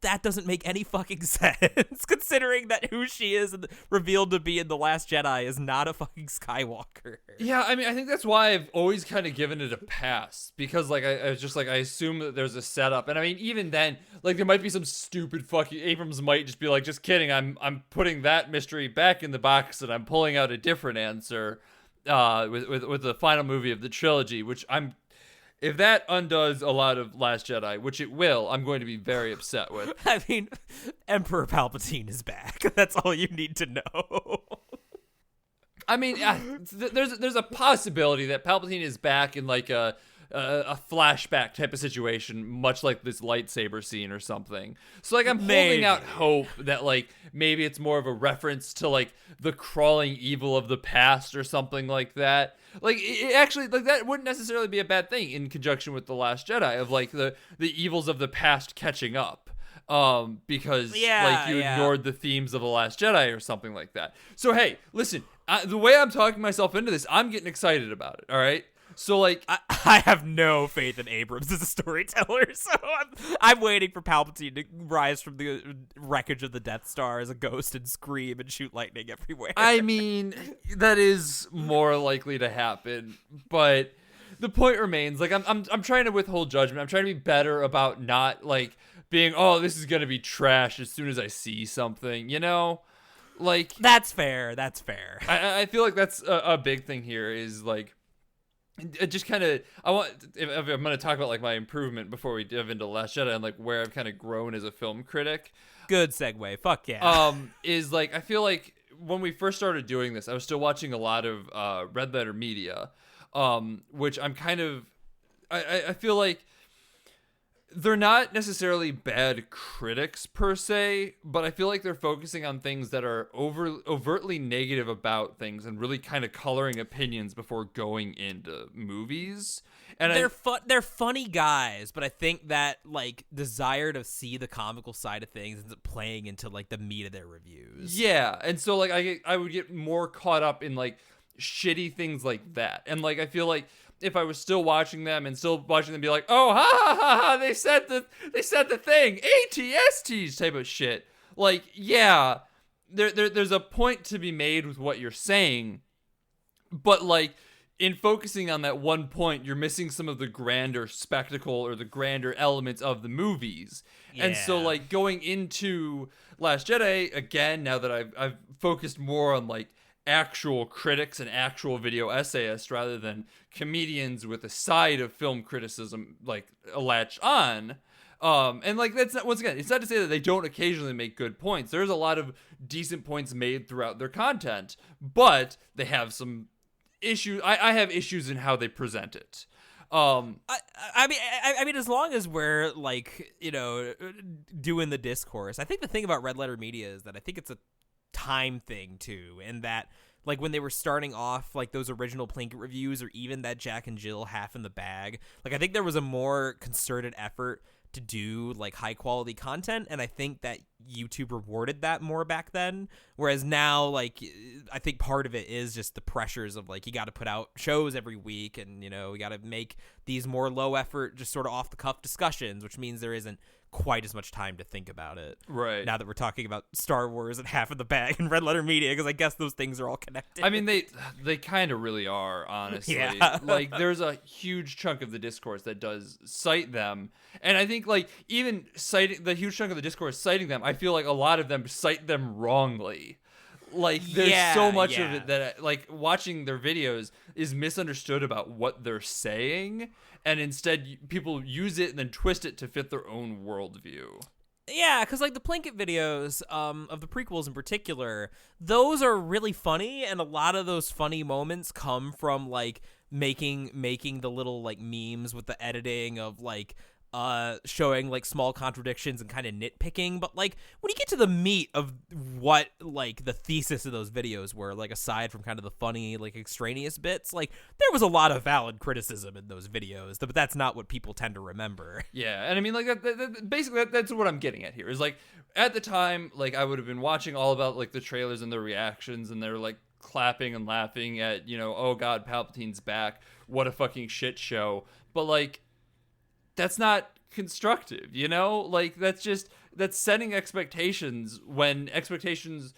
that doesn't make any fucking sense, considering that who she is revealed to be in The Last Jedi is not a fucking Skywalker. Yeah, I mean, I think that's why I've always kind of given it a pass, because like I was just like, I assume that there's a setup, and I mean, even then, like, there might be some stupid fucking Abrams might just be like, just kidding, I'm putting that mystery back in the box and I'm pulling out a different answer with the final movie of the trilogy, which if that undoes a lot of Last Jedi, which it will, I'm going to be very upset with. I mean, Emperor Palpatine is back. That's all you need to know. I mean, there's a possibility that Palpatine is back in like a flashback type of situation, much like this lightsaber scene or something. So like, I'm holding out hope that like maybe it's more of a reference to like the crawling evil of the past or something like that. Like, it actually, like, that wouldn't necessarily be a bad thing in conjunction with The Last Jedi, of like the evils of the past catching up. Because like you ignored the themes of The Last Jedi or something like that. So hey, listen, the way I'm talking myself into this, I'm getting excited about it. All right. So like, I have no faith in Abrams as a storyteller, so I'm waiting for Palpatine to rise from the wreckage of the Death Star as a ghost and scream and shoot lightning everywhere. I mean, that is more likely to happen, but the point remains, like, I'm trying to withhold judgment. I'm trying to be better about not like being, oh, this is gonna be trash as soon as I see something, you know? Like, that's fair. I feel like that's a big thing here, is like, it just kind of, if I'm going to talk about like my improvement before we dive into Last Jedi and like where I've kind of grown as a film critic. Good segue. Fuck yeah. Is like, I feel like when we first started doing this, I was still watching a lot of Red Letter Media, which I'm kind of, I feel like they're not necessarily bad critics per se, but I feel like they're focusing on things that are overtly negative about things and really kind of coloring opinions before going into movies. And they're funny guys, but I think that like desire to see the comical side of things ends up playing into like the meat of their reviews. Yeah, and so like I would get more caught up in like shitty things like that, and like I feel like if I was still watching them be like, oh, ha ha ha ha, they said the thing, ATSTs type of shit. Like, yeah, there's a point to be made with what you're saying, but like, in focusing on that one point, you're missing some of the grander spectacle or the grander elements of the movies. Yeah. And so like, going into Last Jedi again, now that I've focused more on like actual critics and actual video essayists rather than comedians with a side of film criticism like latch on, and like, that's not, once again, it's not to say that they don't occasionally make good points. There's a lot of decent points made throughout their content, but they have some issues. I have issues in how they present it. I mean, as long as we're like, you know, doing the discourse, I think the thing about Red Letter Media is that I think it's a time thing too, and that like when they were starting off like those original Plinkett reviews, or even that Jack and Jill Half in the Bag, like I think there was a more concerted effort to do like high quality content, and I think that YouTube rewarded that more back then, whereas now like I think part of it is just the pressures of like, you got to put out shows every week, and you know, we got to make these more low effort, just sort of off the cuff discussions, which means there isn't quite as much time to think about it. Right. Now that we're talking about Star Wars and Half in the Bag and Red Letter Media, because I guess those things are all connected. I mean, they kind of really are, honestly. Yeah. Like, there's a huge chunk of the discourse that does cite them, and I think like even citing the huge chunk of the discourse citing them, I feel like a lot of them cite them wrongly. Like, there's so much of it that, like, watching their videos is misunderstood about what they're saying, and instead people use it and then twist it to fit their own worldview. Yeah, because, like, the Plinkett videos of the prequels in particular, those are really funny, and a lot of those funny moments come from, like, making the little, like, memes with the editing of, like, showing, like, small contradictions and kind of nitpicking. But, like, when you get to the meat of what, like, the thesis of those videos were, like, aside from kind of the funny, like, extraneous bits, like, there was a lot of valid criticism in those videos, but that's not what people tend to remember. Yeah, and I mean, like, basically that's what I'm getting at here, is, like, at the time, like, I would have been watching all about, like, the trailers and the reactions, and they're, like, clapping and laughing at, you know, oh god, Palpatine's back, what a fucking shit show. But, like, that's not constructive, you know? Like, that's setting expectations when expectations,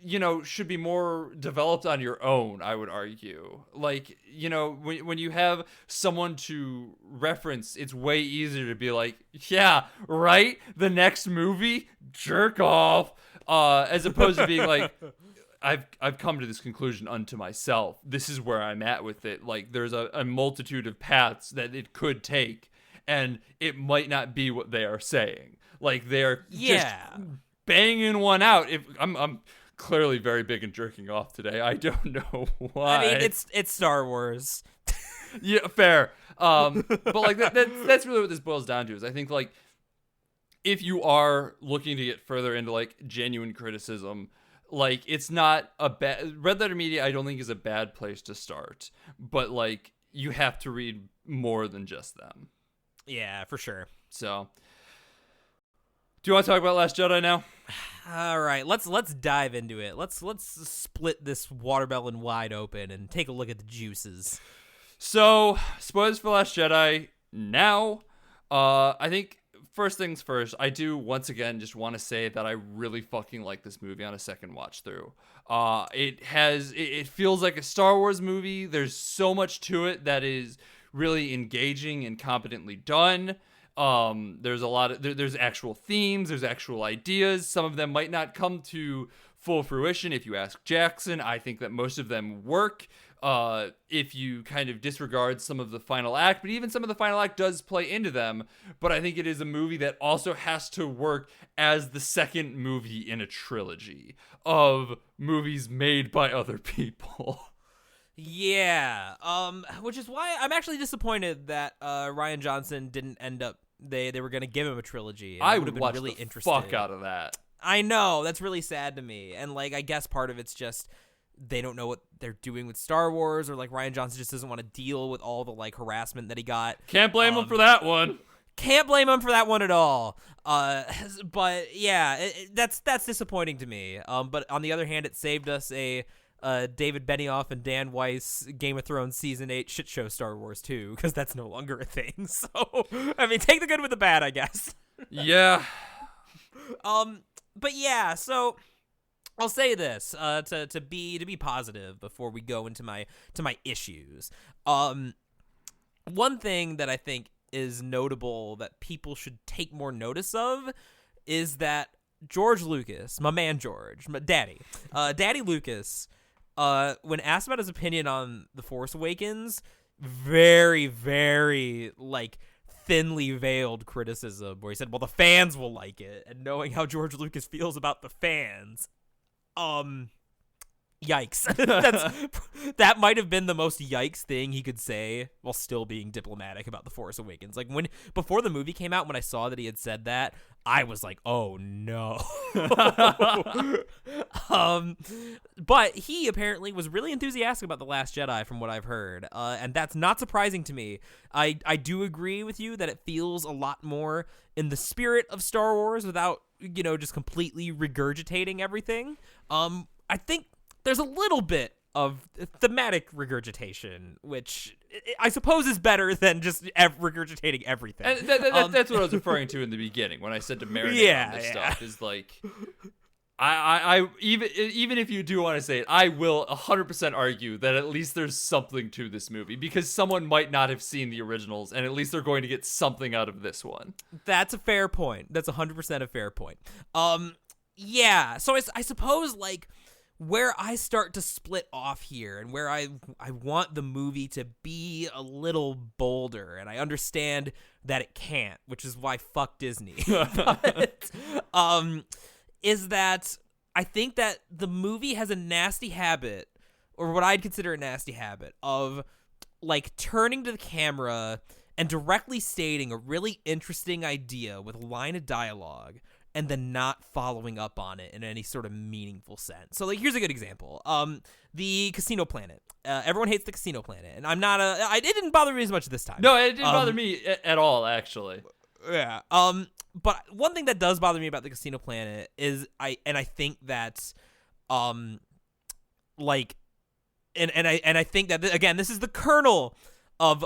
you know, should be more developed on your own, I would argue. Like, you know, when you have someone to reference, it's way easier to be like, yeah, right? The next movie? Jerk off. As opposed to being like, I've come to this conclusion unto myself. This is where I'm at with it. Like, there's a multitude of paths that it could take, and it might not be what they are saying. Like, they're just banging one out. If I'm clearly very big in jerking off today. I don't know why. I mean, it's Star Wars. Yeah, fair. But like that's really what this boils down to. Is I think, like, if you are looking to get further into, like, genuine criticism, like, it's not a bad Red Letter Media. I don't think is a bad place to start. But, like, you have to read more than just them. Yeah, for sure. So, do you want to talk about Last Jedi now? All right, let's dive into it. Let's split this watermelon wide open and take a look at the juices. So, spoilers for Last Jedi now. I think first things first, I do once again just want to say that I really fucking like this movie on a second watch through. It feels like a Star Wars movie. There's so much to it that is really engaging and competently done. There's a lot of there's actual themes, there's actual ideas. Some of them might not come to full fruition if you ask Jackson. I think that most of them work if you kind of disregard some of the final act, but even some of the final act does play into them. But I think it is a movie that also has to work as the second movie in a trilogy of movies made by other people. Yeah, which is why I'm actually disappointed that Rian Johnson didn't end up. They were gonna give him a trilogy. I would have been watched really the interested. fuck out of that. I know, that's really sad to me, and, like, I guess part of it's just they don't know what they're doing with Star Wars, or, like, Rian Johnson just doesn't want to deal with all the, like, harassment that he got. Can't blame him for that one. Can't blame him for that one at all. But yeah, that's disappointing to me. But on the other hand, it saved us a David Benioff and Dan Weiss Game of Thrones Season 8 shit show Star Wars 2, because that's no longer a thing. So, I mean, take the good with the bad, I guess. Yeah. But yeah, so I'll say this to be positive before we go into my issues. One thing that I think is notable that people should take more notice of is that George Lucas, my man George, my Daddy Lucas, when asked about his opinion on The Force Awakens, very, very, like, thinly veiled criticism where he said, well, the fans will like it. And knowing how George Lucas feels about the fans, yikes. That might have been the most yikes thing he could say while still being diplomatic about The Force Awakens. Like, before the movie came out, when I saw that he had said that, I was like, oh no. But he apparently was really enthusiastic about The Last Jedi from what I've heard. And that's not surprising to me. I do agree with you that it feels a lot more in the spirit of Star Wars without, you know, just completely regurgitating everything. I think there's a little bit of thematic regurgitation, which I suppose is better than just regurgitating everything. And that's what I was referring to in the beginning when I said to marinate on this stuff. Is like, I even if you do want to say it, I will 100% argue that at least there's something to this movie because someone might not have seen the originals, and at least they're going to get something out of this one. That's a fair point. That's 100% a fair point. Yeah. So I suppose like where I start to split off here, and where I want the movie to be a little bolder, and I understand that it can't, which is why fuck Disney. But, is that I think that the movie has a nasty habit, or what I'd consider a nasty habit, of like turning to the camera and directly stating a really interesting idea with a line of dialogue and then not following up on it in any sort of meaningful sense. So like here's a good example. The Casino Planet. Everyone hates the Casino Planet, and it didn't bother me as much this time. No, it didn't bother me at all, actually. Yeah. But one thing that does bother me about the Casino Planet is I think that I think that again, this is the kernel of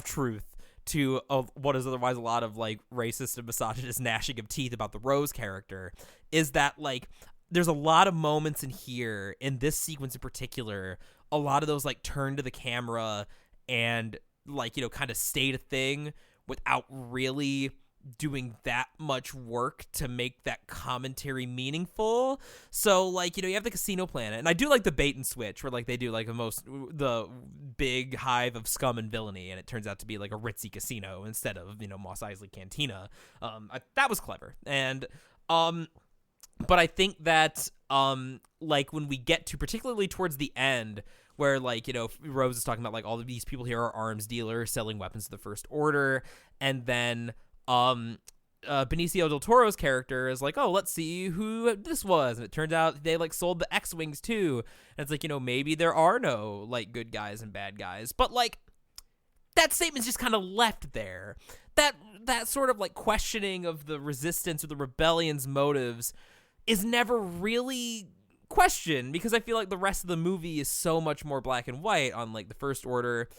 truth to what is otherwise a lot of like racist and misogynist gnashing of teeth about the Rose character, is that like there's a lot of moments in here, in this sequence in particular, a lot of those like turn to the camera and like, you know, kind of state a thing without really doing that much work to make that commentary meaningful. So like, you know, you have the Casino Planet, and I do like the bait and switch where like they do like the big hive of scum and villainy, and it turns out to be like a ritzy casino instead of, you know, Mos Eisley Cantina. That was clever. And but I think that like when we get to particularly towards the end, where like, you know, Rose is talking about like all of these people here are arms dealers selling weapons to the First Order, and then Benicio del Toro's character is like, oh, let's see who this was, and it turns out they like sold the X-Wings too, and it's like, you know, maybe there are no like good guys and bad guys, but like that statement's just kind of left there. That sort of like questioning of the resistance or the rebellion's motives is never really questioned, because I feel like the rest of the movie is so much more black and white on like the First Order,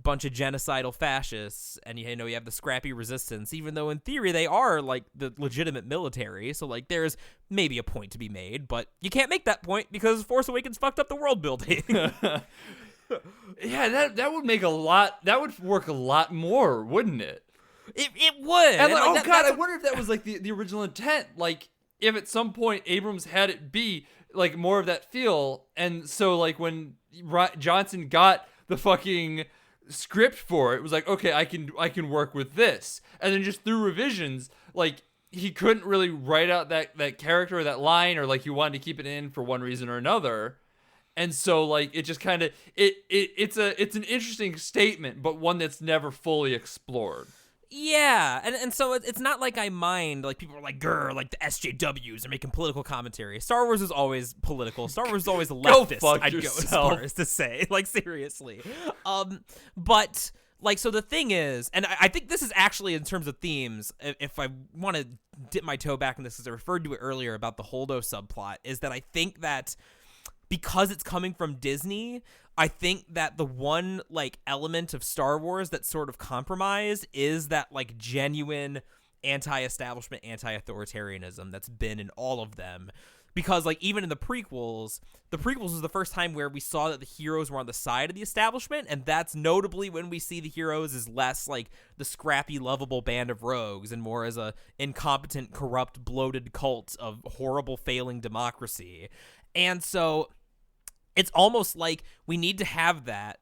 bunch of genocidal fascists, and you know, you have the scrappy resistance, even though in theory they are like the legitimate military. So like there's maybe a point to be made, but you can't make that point because Force Awakens fucked up the world building. Yeah, that would make a lot. That would work a lot more, wouldn't it? It would. And like, like, oh god, I wonder if that was like the original intent. Like if at some point Abrams had it be like more of that feel, and so like when Johnson got the fucking script for it, it was like, okay, I can work with this, and then just through revisions, like he couldn't really write out that character or that line, or like he wanted to keep it in for one reason or another. And so like it just kind of it's an interesting statement, but one that's never fully explored. Yeah, and so it's not like I mind, like people are like, grr, like the SJWs are making political commentary. Star Wars is always political. Star Wars is always leftist, I'd go as far as to say, like seriously. But like, so the thing is, and I think this is actually in terms of themes, if I want to dip my toe back in this, because I referred to it earlier about the Holdo subplot, is that I think that because it's coming from Disney, I think that the one like element of Star Wars that's sort of compromised is that like genuine anti-establishment, anti-authoritarianism that's been in all of them. Because like even in the prequels was the first time where we saw that the heroes were on the side of the establishment, and that's notably when we see the heroes as less like the scrappy, lovable band of rogues and more as a incompetent, corrupt, bloated cult of horrible, failing democracy. And so it's almost like we need to have that,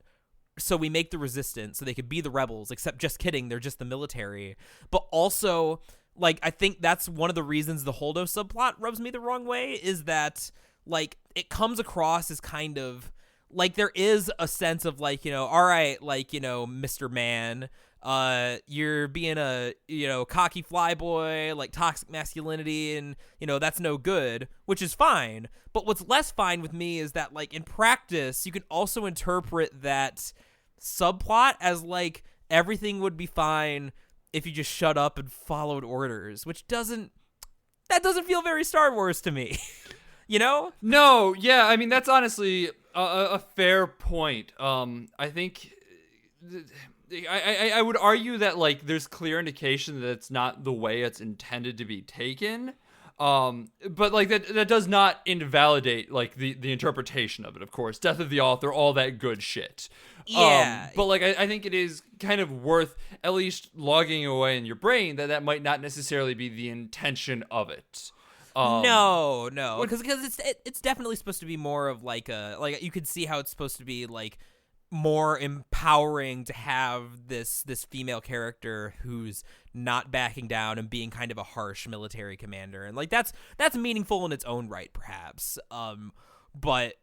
so we make the resistance so they could be the rebels, except just kidding, they're just the military. But also, like, I think that's one of the reasons the Holdo subplot rubs me the wrong way, is that, like, it comes across as kind of, like, there is a sense of, like, you know, all right, like, you know, Mr. Man, you're being a, you know, cocky flyboy, like toxic masculinity, and, you know, that's no good, which is fine. But what's less fine with me is that, like, in practice, you can also interpret that subplot as, like, everything would be fine if you just shut up and followed orders, which doesn't feel very Star Wars to me. You know? No, yeah, I mean, that's honestly a fair point. I think I would argue that, like, there's clear indication that it's not the way it's intended to be taken. But like that does not invalidate like the interpretation of it, of course. Death of the author, all that good shit. Yeah. But like I think it is kind of worth at least logging away in your brain that might not necessarily be the intention of it. No, because it's definitely supposed to be more of like you could see how it's supposed to be like more empowering to have this female character who's not backing down and being kind of a harsh military commander, and like that's meaningful in its own right, perhaps. But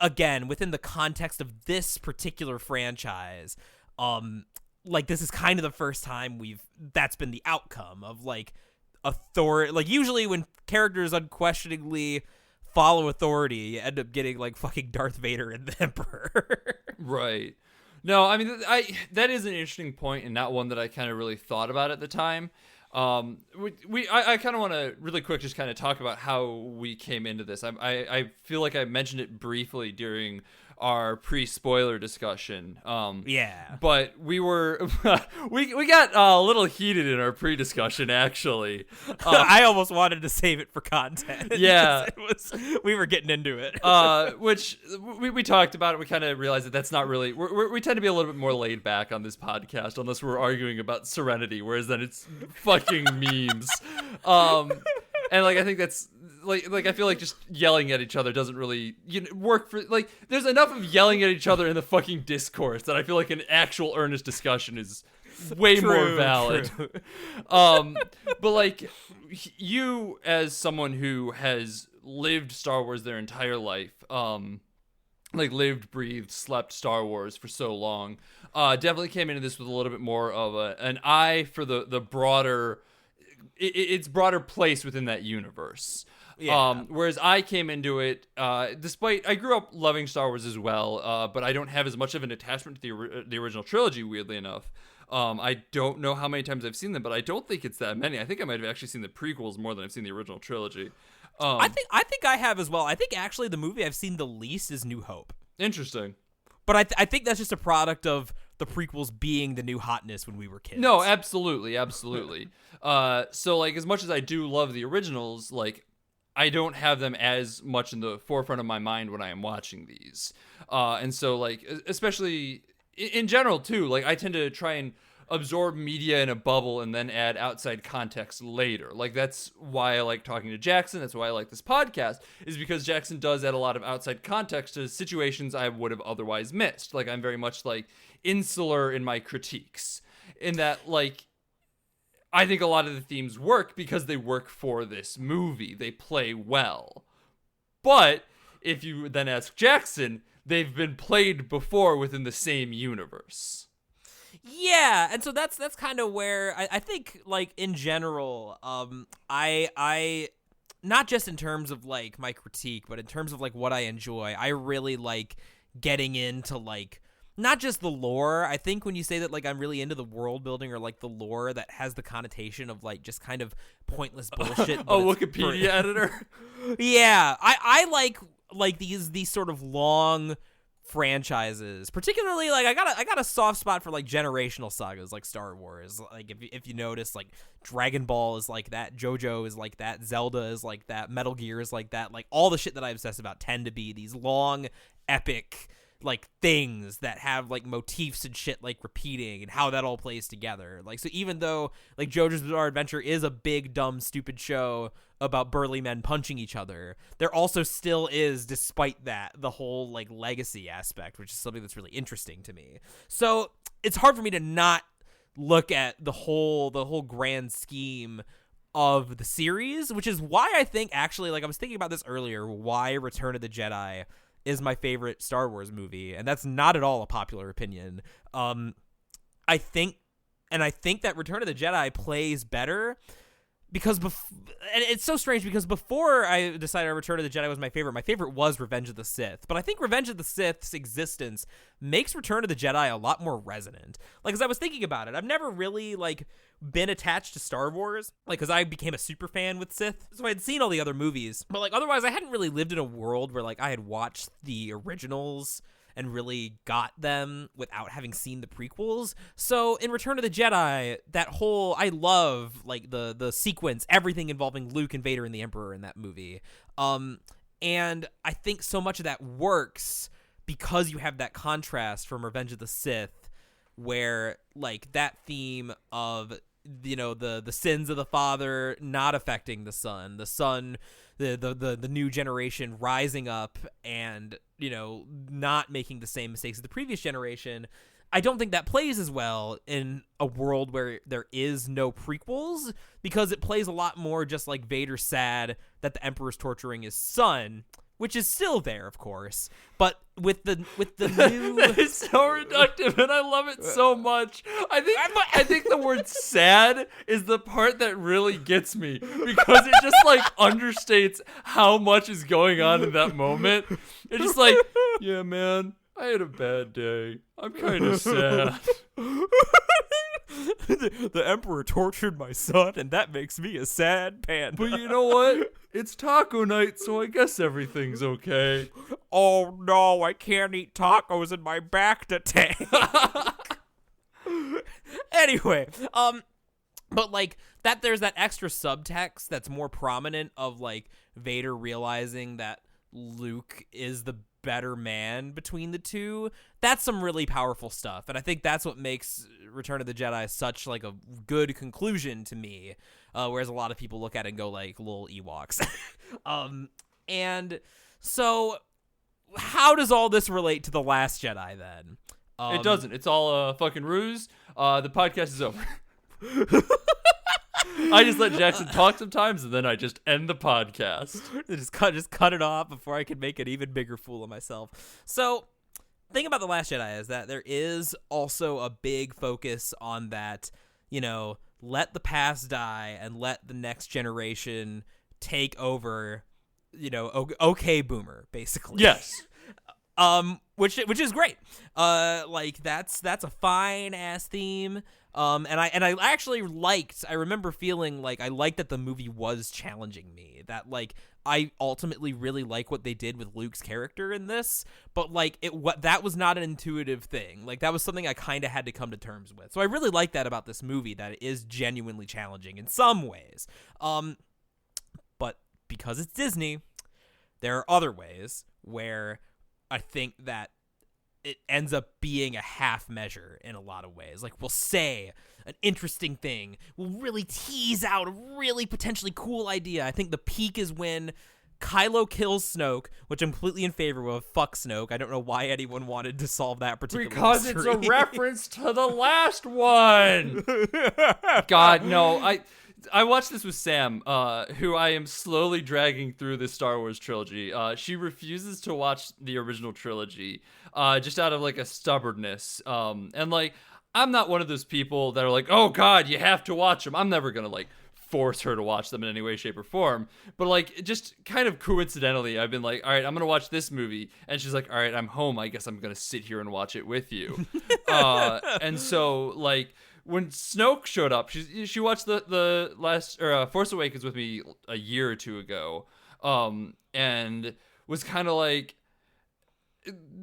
again, within the context of this particular franchise, like this is kind of the first time that's been the outcome of like authority. Like usually when characters unquestioningly follow authority, you end up getting like fucking Darth Vader and the Emperor. Right. No, I mean, that is an interesting point and not one that I kind of really thought about at the time. I kind of want to really quick just kind of talk about how we came into this. I feel like I mentioned it briefly during our pre-spoiler discussion. Yeah. But we were we got a little heated in our pre-discussion, actually. I almost wanted to save it for content. Yeah. We were getting into it. Which we talked about it. We kind of realized that that's not really. We tend to be a little bit more laid back on this podcast, unless we're arguing about Serenity, whereas then it's fucking memes. And like I think that's like I feel like just yelling at each other doesn't really work for like. There's enough of yelling at each other in the fucking discourse that I feel like an actual earnest discussion is way more valid. But like you, as someone who has lived Star Wars their entire life, like lived, breathed, slept Star Wars for so long, definitely came into this with a little bit more of an eye for the broader. Its broader place within that universe. Yeah. Whereas I came into it, despite I grew up loving Star Wars as well, but I don't have as much of an attachment to the original trilogy, weirdly enough. I don't know how many times I've seen them, but I don't think it's that many. I think I might have actually seen the prequels more than I've seen the original trilogy. I think I have as well. I think actually the movie I've seen the least is New Hope. Interesting. But I think that's just a product of the prequels being the new hotness when we were kids. No, absolutely. So like as much as I do love the originals, like I don't have them as much in the forefront of my mind when I am watching these. And so like especially in general too, like I tend to try and absorb media in a bubble and then add outside context later. Like that's why I like talking to Jackson. That's why I like this podcast, is because Jackson does add a lot of outside context to situations I would have otherwise missed. Like I'm very much like insular in my critiques, in that like I think a lot of the themes work because they work for this movie. They play well. But if you then ask Jackson, they've been played before within the same universe. Yeah, and so that's kind of where I think, like, in general, I not just in terms of, like, my critique, but in terms of, like, what I enjoy, I really like getting into, like, not just the lore. I think when you say that, like, I'm really into the world building or, like, the lore that has the connotation of, like, just kind of pointless bullshit. A Wikipedia editor? Yeah, I like these sort of long franchises, particularly like I got a soft spot for like generational sagas like Star Wars. Like if you notice, like Dragon Ball is like that, JoJo is like that, Zelda is like that, Metal Gear is like that. Like all the shit that I obsess about tend to be these long epic like things that have like motifs and shit like repeating and how that all plays together. Like so even though like JoJo's Bizarre Adventure is a big dumb stupid show about burly men punching each other, there also still is, despite that, the whole like legacy aspect, which is something that's really interesting to me. So it's hard for me to not look at the whole grand scheme of the series, which is why I think actually, like I was thinking about this earlier, why Return of the Jedi is my favorite Star Wars movie, and that's not at all a popular opinion. I think that Return of the Jedi plays better because and it's so strange because before I decided Return of the Jedi was my favorite was Revenge of the Sith. But I think Revenge of the Sith's existence makes Return of the Jedi a lot more resonant. Like, as I was thinking about it, I've never really, like, been attached to Star Wars, like, because I became a super fan with Sith, so I had seen all the other movies. But, like, otherwise, I hadn't really lived in a world where, like, I had watched the originals and really got them without having seen the prequels. So in Return of the Jedi, that whole, I love like the sequence, everything involving Luke and Vader and the Emperor in that movie. And I think so much of that works because you have that contrast from Revenge of the Sith, where like that theme of, you know, the sins of the father not affecting the son, the new generation rising up and, you know, not making the same mistakes as the previous generation. I don't think that plays as well in a world where there is no prequels, because it plays a lot more just like Vader sad that the Emperor's torturing his son, which is still there, of course, but with the new. It's so reductive, and I love it so much. I think the word "sad" is the part that really gets me, because it just like understates how much is going on in that moment. It's just like, yeah, man, I had a bad day. I'm kind of sad. The Emperor tortured my son, and that makes me a sad panda. But you know what? It's taco night, so I guess everything's okay. Oh no, I can't eat tacos in my Bacta tank. Anyway, but like that, there's that extra subtext that's more prominent of like Vader realizing that Luke is the better man between the two. That's some really powerful stuff, and I think that's what makes Return of the Jedi such like a good conclusion to me, whereas a lot of people look at it and go like little Ewoks. And so how does all this relate to The Last Jedi then? It doesn't. It's all a fucking ruse. The podcast is over. I just let Jackson talk sometimes, and then I just end the podcast. Just cut it off before I can make an even bigger fool of myself. So, the thing about The Last Jedi is that there is also a big focus on that, you know, let the past die and let the next generation take over, you know, okay boomer, basically. Yes. Which is great. Like that's a fine ass theme. And I actually I remember feeling like I liked that the movie was challenging me. That like I ultimately really like what they did with Luke's character in this, but like that was not an intuitive thing. Like that was something I kind of had to come to terms with. So I really like that about this movie, that it is genuinely challenging in some ways. But because it's Disney, there are other ways where I think that it ends up being a half measure in a lot of ways. Like, we'll say an interesting thing. We'll really tease out a really potentially cool idea. I think the peak is when Kylo kills Snoke, which I'm completely in favor of. Fuck Snoke. I don't know why anyone wanted to solve that particular mystery. Because it's a reference to the last one. God, no. I watched this with Sam, who I am slowly dragging through the Star Wars trilogy. She refuses to watch the original trilogy, just out of like a stubbornness. And like, I'm not one of those people that are like, oh God, you have to watch them. I'm never gonna like force her to watch them in any way, shape, or form. But like, just kind of coincidentally, I've been like, all right, I'm gonna watch this movie, and she's like, all right, I'm home. I guess I'm gonna sit here and watch it with you. And so like, when Snoke showed up, she watched the last Force Awakens with me a year or two ago, and was kind of like,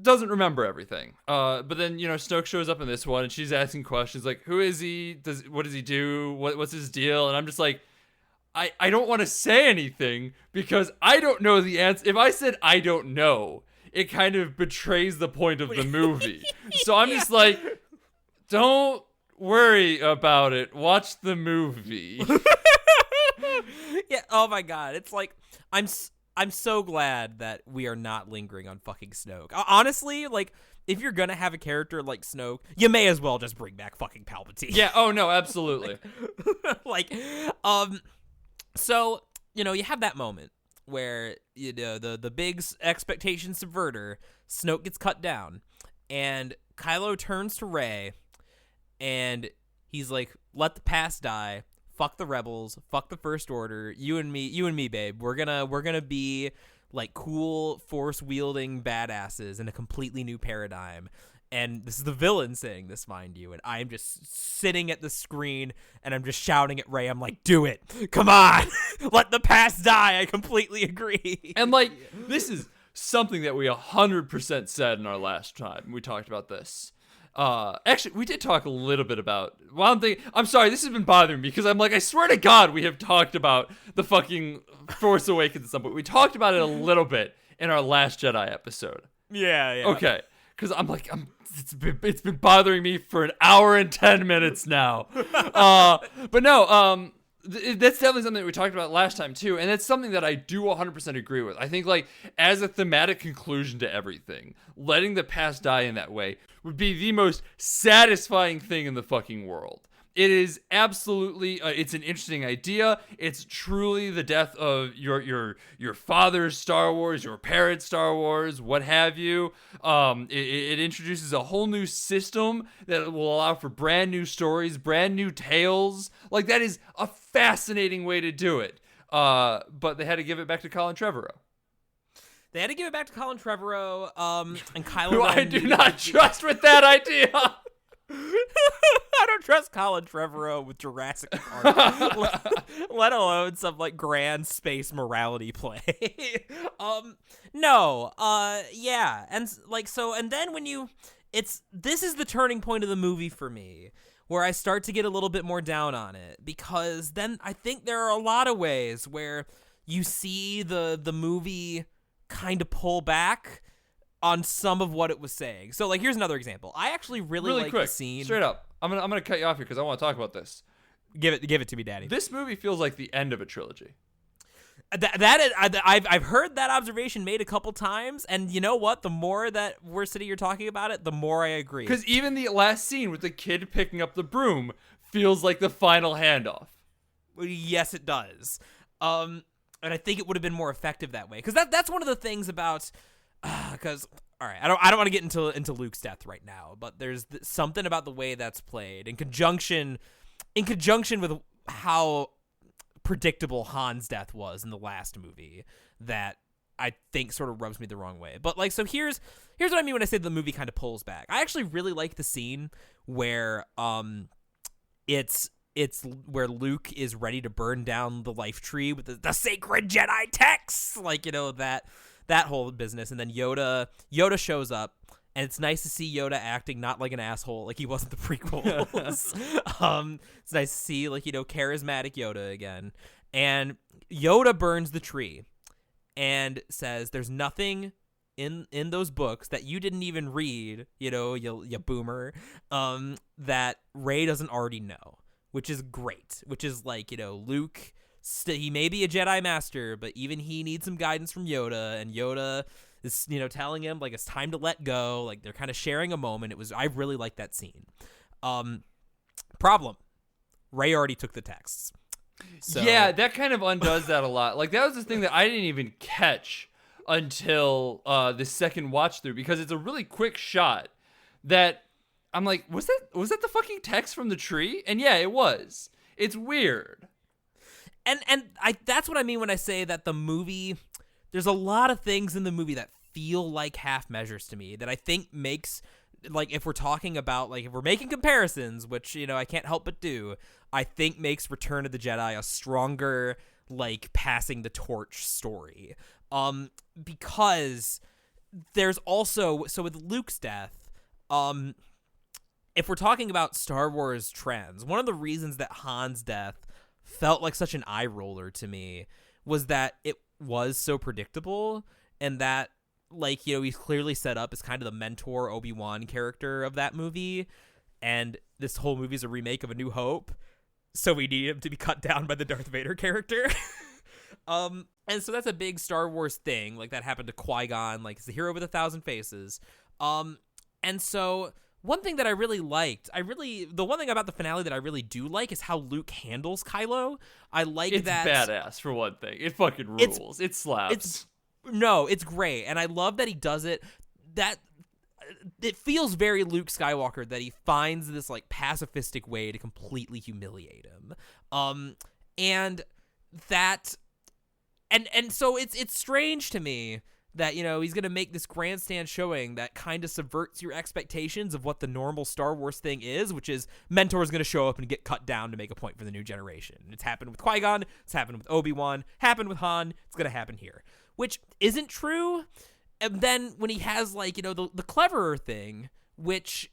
doesn't remember everything. But then, you know, Snoke shows up in this one, and she's asking questions like, who is he? What does he do? What's his deal? And I'm just like, I don't want to say anything because I don't know the answer. If I said I don't know, it kind of betrays the point of the movie. So I'm just like, don't worry about it. Watch the movie. Yeah. Oh my God. It's like I'm so glad that we are not lingering on fucking Snoke. Honestly, like if you're gonna have a character like Snoke, you may as well just bring back fucking Palpatine. Yeah. Oh no. Absolutely. So you know you have that moment where you know the big expectation subverter, Snoke gets cut down, and Kylo turns to Rey. And he's like, let the past die. Fuck the rebels. Fuck the First Order. You and me, babe. We're gonna be like cool force wielding badasses in a completely new paradigm. And this is the villain saying this, mind you. And I'm just sitting at the screen and I'm just shouting at Rey. I'm like, do it. Come on. Let the past die. I completely agree. And like, this is something that we 100% said in our last time we talked about this. Actually, we did talk a little bit about one thing. I'm sorry, this has been bothering me because I'm like, I swear to God, we have talked about the fucking Force Awakens at some point. We talked about it a little bit in our last Jedi episode. Yeah. Okay, because I'm like, it's been bothering me for an hour and 10 minutes now. But no, that's definitely something that we talked about last time too, and it's something that I do 100% agree with. I think, like, as a thematic conclusion to everything, letting the past die in that way would be the most satisfying thing in the fucking world. It is absolutely, it's an interesting idea. It's truly the death of your father's Star Wars, your parents' Star Wars, what have you. It introduces a whole new system that will allow for brand new stories, brand new tales. Like, that is a fascinating way to do it. But they had to give it back to Colin Trevorrow. They had to give it back to Colin Trevorrow, and Kylo Who Ren. I do not trust with that idea. I don't trust Colin Trevorrow with Jurassic Park, let alone some like grand space morality play. Yeah, and like so, and then when this is the turning point of the movie for me, where I start to get a little bit more down on it, because then I think there are a lot of ways where you see the movie kind of pull back on some of what it was saying. So, like, here's another example. I actually really like quick, the scene. Straight up, I'm gonna cut you off here because I want to talk about this. Give it to me, Daddy. This movie feels like the end of a trilogy. I've heard that observation made a couple times, and you know what? The more that we're sitting here talking about it, the more I agree. Because even the last scene with the kid picking up the broom feels like the final handoff. Yes, it does. And I think it would have been more effective that way. Because that's one of the things about. Because all right, I don't want to get into Luke's death right now, but there's something about the way that's played in conjunction with how predictable Han's death was in the last movie that I think sort of rubs me the wrong way. But like, so here's what I mean when I say the movie kind of pulls back. I actually really like the scene where it's where Luke is ready to burn down the life tree with the sacred Jedi texts, like, you know, that whole business. And then Yoda shows up, and it's nice to see Yoda acting not like an asshole like he was in the prequels. It's nice to see, like, you know, charismatic Yoda again. And Yoda burns the tree and says, there's nothing in those books that you didn't even read, you know, you boomer, that Rey doesn't already know, which is great, which is like, you know, Luke, he may be a Jedi Master, but even he needs some guidance from Yoda, and Yoda is, you know, telling him, like, it's time to let go. Like, they're kind of sharing a moment. I really like that scene. Problem, Rey already took the texts. So. Yeah, that kind of undoes that a lot. Like, that was the thing that I didn't even catch until the second watch through, because it's a really quick shot that I'm like, was that the fucking text from the tree? And yeah, it was. It's weird. And that's what I mean when I say that the movie, there's a lot of things in the movie that feel like half measures to me that I think makes, like, if we're talking about, like, if we're making comparisons, which, you know, I can't help but do, I think makes Return of the Jedi a stronger, like, passing the torch story. Because there's also, so with Luke's death, if we're talking about Star Wars trends, one of the reasons that Han's death felt like such an eye roller to me was that it was so predictable, and that, like, you know, he's clearly set up as kind of the mentor Obi-Wan character of that movie, and this whole movie is a remake of A New Hope, so we need him to be cut down by the Darth Vader character. And so that's a big Star Wars thing, like that happened to Qui-Gon, like, he's the hero with 1,000 faces. And so one thing that I really liked, the one thing about the finale that I really do like is how Luke handles Kylo. I like that. It's badass, for one thing. It fucking rules. It slaps. It's great. And I love that he does it. That it feels very Luke Skywalker that he finds this, like, pacifistic way to completely humiliate him. And so it's strange to me that, you know, he's going to make this grandstand showing that kind of subverts your expectations of what the normal Star Wars thing is, which is Mentor's going to show up and get cut down to make a point for the new generation. It's happened with Qui-Gon, it's happened with Obi-Wan, happened with Han, it's going to happen here. Which isn't true, And then when he has like, the cleverer thing, which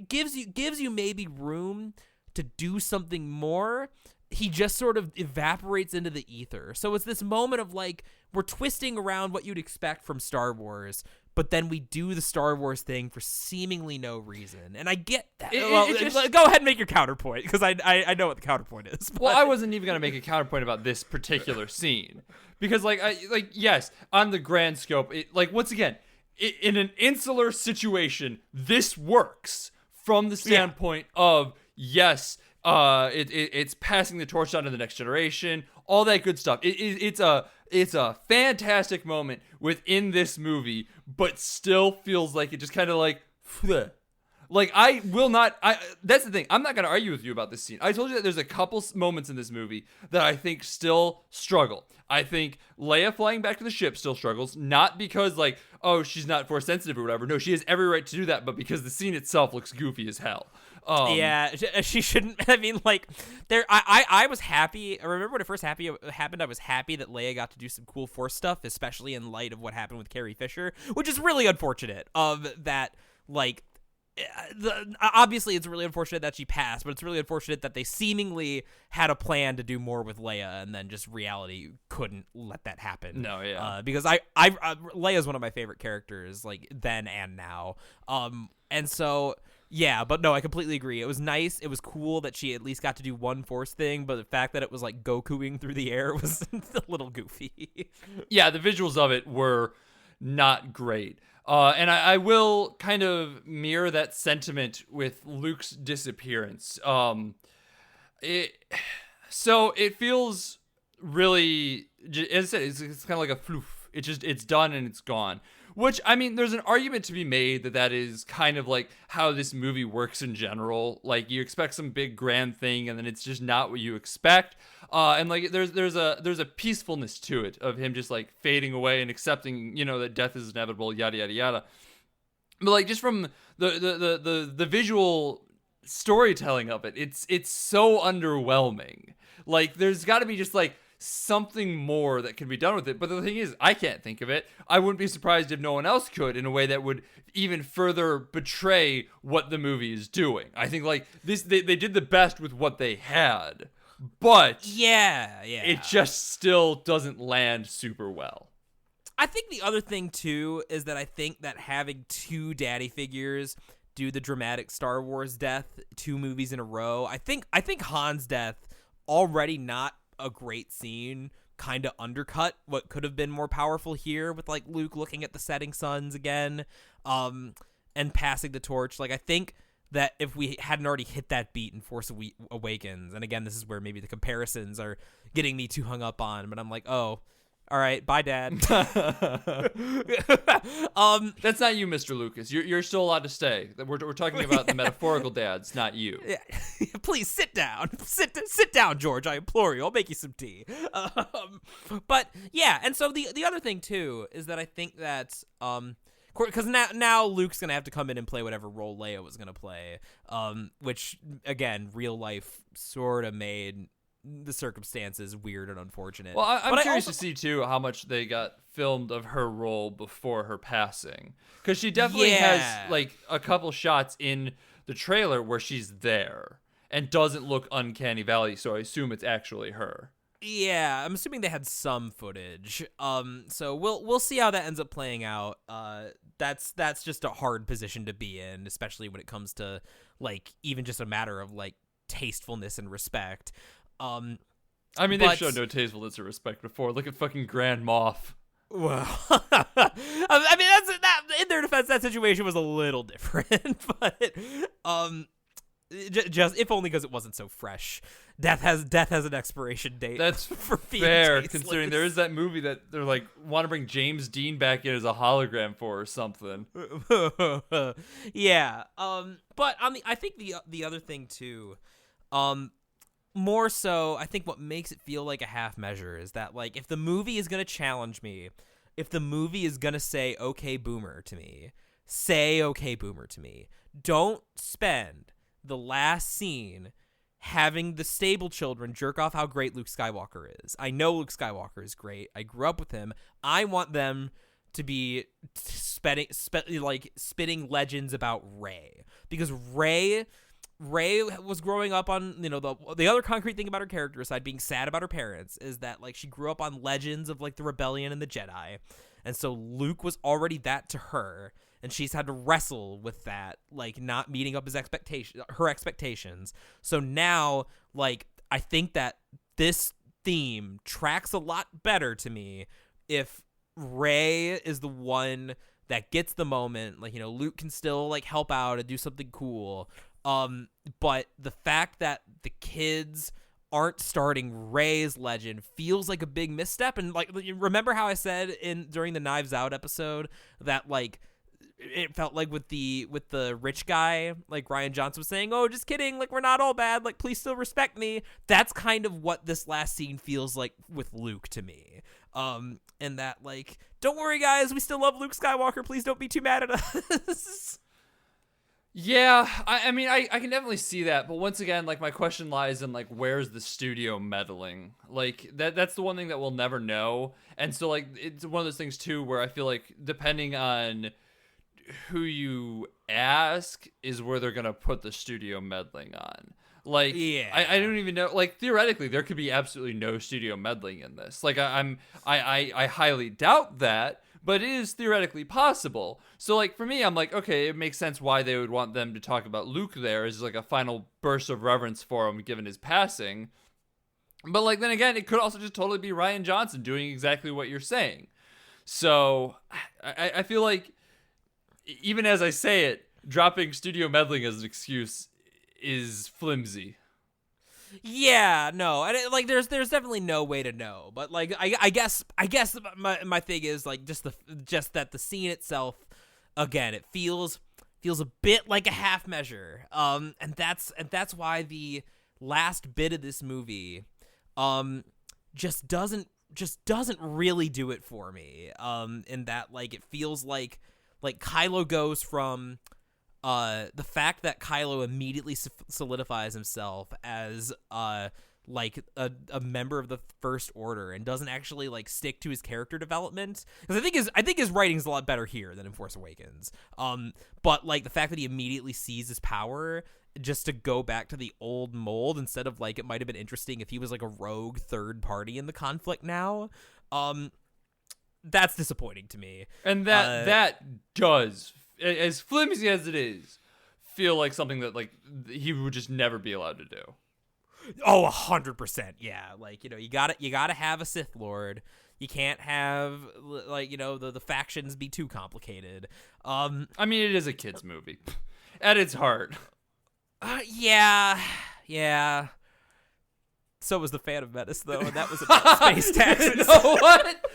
gives you maybe room to do something more, he just sort of evaporates into the ether. So it's this moment of like, we're twisting around what you'd expect from Star Wars, but then we do the Star Wars thing for seemingly no reason. And I get that. Go ahead and make your counterpoint, because I know what the counterpoint is. But. Well, I wasn't even going to make a counterpoint about this particular scene. Because, yes, on the grand scope, once again, in an insular situation, this works from the standpoint of, yes, it's passing the torch on to the next generation, all that good stuff. It's a fantastic moment within this movie, but still feels like it just kind of like, bleh. Like, that's the thing. I'm not going to argue with you about this scene. I told you that there's a couple moments in this movie that I think still struggle. I think Leia flying back to the ship still struggles, not because, like, oh, she's not force sensitive or whatever. No, she has every right to do that, but because the scene itself looks goofy as hell. Yeah, she shouldn't. I mean, like, I was happy. I remember when it first happened, I was happy that Leia got to do some cool Force stuff, especially in light of what happened with Carrie Fisher, which is really unfortunate. That, like, obviously it's really unfortunate that she passed, but it's really unfortunate that they seemingly had a plan to do more with Leia, and then just reality couldn't let that happen. No, yeah. Because Leia's one of my favorite characters, like, then and now. And so. Yeah, but no, I completely agree. It was nice. It was cool that she at least got to do one Force thing, but the fact that it was like Gokuing through the air was a little goofy. Yeah, the visuals of it were not great. And I will kind of mirror that sentiment with Luke's disappearance. So it feels really, as I said, it's kind of like a floof. It's done and it's gone. Which, I mean, there's an argument to be made that is kind of like how this movie works in general. Like, you expect some big grand thing, and then it's just not what you expect. And like, there's a peacefulness to it of him just like fading away and accepting, that death is inevitable, yada yada yada. But like, just from the visual storytelling of it, it's so underwhelming. Like, there's got to be just like something more that can be done with it. But the thing is, I can't think of it. I wouldn't be surprised if no one else could, in a way that would even further betray what the movie is doing. I think like this, they did the best with what they had, but yeah, it just still doesn't land super well. I think the other thing too is that I think that having two daddy figures do the dramatic Star Wars death 2 movies in a row, I think Han's death, already not a great scene, kind of undercut what could have been more powerful here, with like Luke looking at the setting suns again, and passing the torch. Like, I think that if we hadn't already hit that beat in Force Awakens, and again, this is where maybe the comparisons are getting me too hung up on, but I'm like, oh, all right, bye, Dad. That's not you, Mr. Lucas. You're still allowed to stay. We're talking about the metaphorical dads, not you. Yeah. Please sit down. Sit down, George. I implore you. I'll make you some tea. But yeah, and so the other thing too is that I think that because now Luke's gonna have to come in and play whatever role Leia was gonna play, which again, real life sort of made the circumstances weird and unfortunate. Well, I'm curious to see too how much they got filmed of her role before her passing, because she definitely has like a couple shots in the trailer where she's there and doesn't look uncanny valley, so I assume it's actually her. Yeah, I'm assuming they had some footage. So we'll see how that ends up playing out. That's just a hard position to be in, especially when it comes to like even just a matter of like tastefulness and respect. I mean, they've shown no tastefulness or respect before. Look at fucking Grand Moff. Well, I mean, that in their defense, that situation was a little different, but just if only because it wasn't so fresh. Death has an expiration date. That's for being fair, tasteless. considering there is that movie that they're like want to bring James Dean back in as a hologram for or something. Yeah. But I think the other thing too, more so, I think what makes it feel like a half measure is that, like, if the movie is going to challenge me, if the movie is going to say, okay, boomer to me, say, okay, boomer to me. Don't spend the last scene having the stable children jerk off how great Luke Skywalker is. I know Luke Skywalker is great. I grew up with him. I want them to be spitting legends about Rey, because Rey was growing up on, the other concrete thing about her character, aside being sad about her parents, is that like she grew up on legends of like the rebellion and the Jedi, and so Luke was already that to her, and she's had to wrestle with that, like not meeting up her expectations. So now, like, I think that this theme tracks a lot better to me if Rey is the one that gets the moment. Like, Luke can still like help out and do something cool. But the fact that the kids aren't starting Rey's legend feels like a big misstep. And like, remember how I said during the Knives Out episode that like it felt like with the rich guy, like Rian Johnson was saying, "Oh, just kidding, like we're not all bad, like please still respect me." That's kind of what this last scene feels like with Luke to me. And that like, don't worry guys, we still love Luke Skywalker, please don't be too mad at us. Yeah, I mean, I can definitely see that, but once again, like, my question lies in, like, where's the studio meddling? Like, that's the one thing that we'll never know, and so, like, it's one of those things, too, where I feel like, depending on who you ask, is where they're gonna put the studio meddling on. Like, yeah. I don't even know, like, theoretically, there could be absolutely no studio meddling in this. Like, I highly doubt that, but it is theoretically possible. So, like, for me, I'm like, okay, it makes sense why they would want them to talk about Luke there as, like, a final burst of reverence for him, given his passing. But, like, then again, it could also just totally be Rian Johnson doing exactly what you're saying. So, I feel like, even as I say it, dropping studio meddling as an excuse is flimsy. Yeah, no, and like there's definitely no way to know, but like I guess my thing is like just that the scene itself, again, it feels a bit like a half measure, and that's why the last bit of this movie, just doesn't really do it for me, in that like it feels like Kylo goes from the fact that Kylo immediately solidifies himself as like a member of the First Order and doesn't actually like stick to his character development, because I think his writing's a lot better here than in Force Awakens. But like the fact that he immediately sees his power just to go back to the old mold, instead of like, it might have been interesting if he was like a rogue third party in the conflict now. That's disappointing to me. And that does, as flimsy as it is, feel like something that like he would just never be allowed to do. Oh, 100%. Yeah. Like, you gotta have a Sith Lord. You can't have like, the factions be too complicated. I mean, it is a kid's movie at its heart. Yeah. So was the Phantom Menace, though, and that was about space taxes. You know what?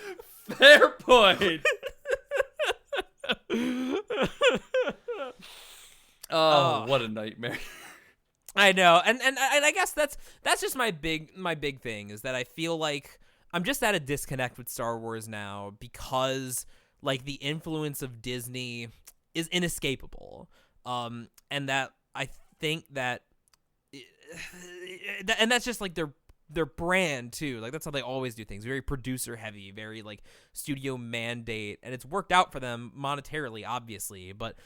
Fair point. Oh, what a nightmare. I know, and I guess that's just my big thing, is that I feel like I'm just at a disconnect with Star Wars now, because like the influence of Disney is inescapable, and that I think that, and that's just like their brand too. Like that's how they always do things, very producer heavy, very like studio mandate, and it's worked out for them monetarily, obviously, but.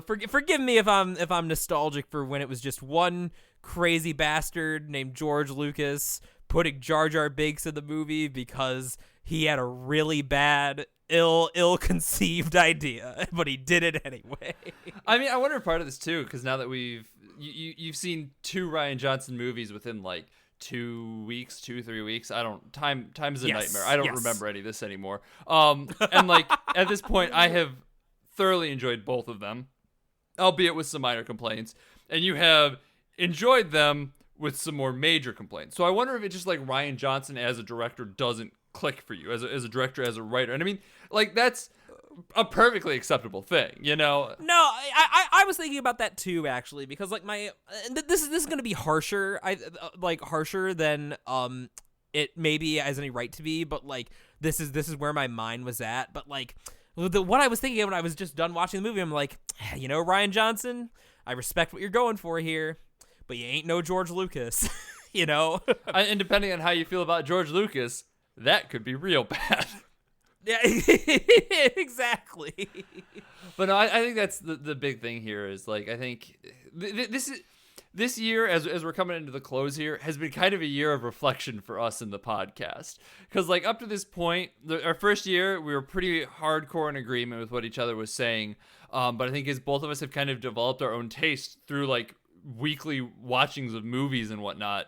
Forgive me if I'm nostalgic for when it was just one crazy bastard named George Lucas putting Jar Jar Binks in the movie because he had a really bad, ill-conceived idea, but he did it anyway. I mean, I wonder if part of this too, because now that you've seen 2 Rian Johnson movies within like 2 weeks, 2-3 weeks. Time is a nightmare. I don't remember any of this anymore. And like at this point, I have thoroughly enjoyed both of them, albeit with some minor complaints, and you have enjoyed them with some more major complaints. So I wonder if it's just like Rian Johnson as a director doesn't click for you as a director, as a writer. And I mean, like, that's a perfectly acceptable thing, No, I was thinking about that too, actually, because like this is going to be harsher, harsher than it maybe has any right to be, but like this is where my mind was at. But like what I was thinking of when I was just done watching the movie, I'm like, Rian Johnson, I respect what you're going for here, but you ain't no George Lucas, And depending on how you feel about George Lucas, that could be real bad. Yeah, exactly. But no, I think that's the big thing here is like I think this year as we're coming into the close here has been kind of a year of reflection for us in the podcast because like up to this point, our first year we were pretty hardcore in agreement with what each other was saying, but I think as both of us have kind of developed our own taste through like weekly watchings of movies and whatnot.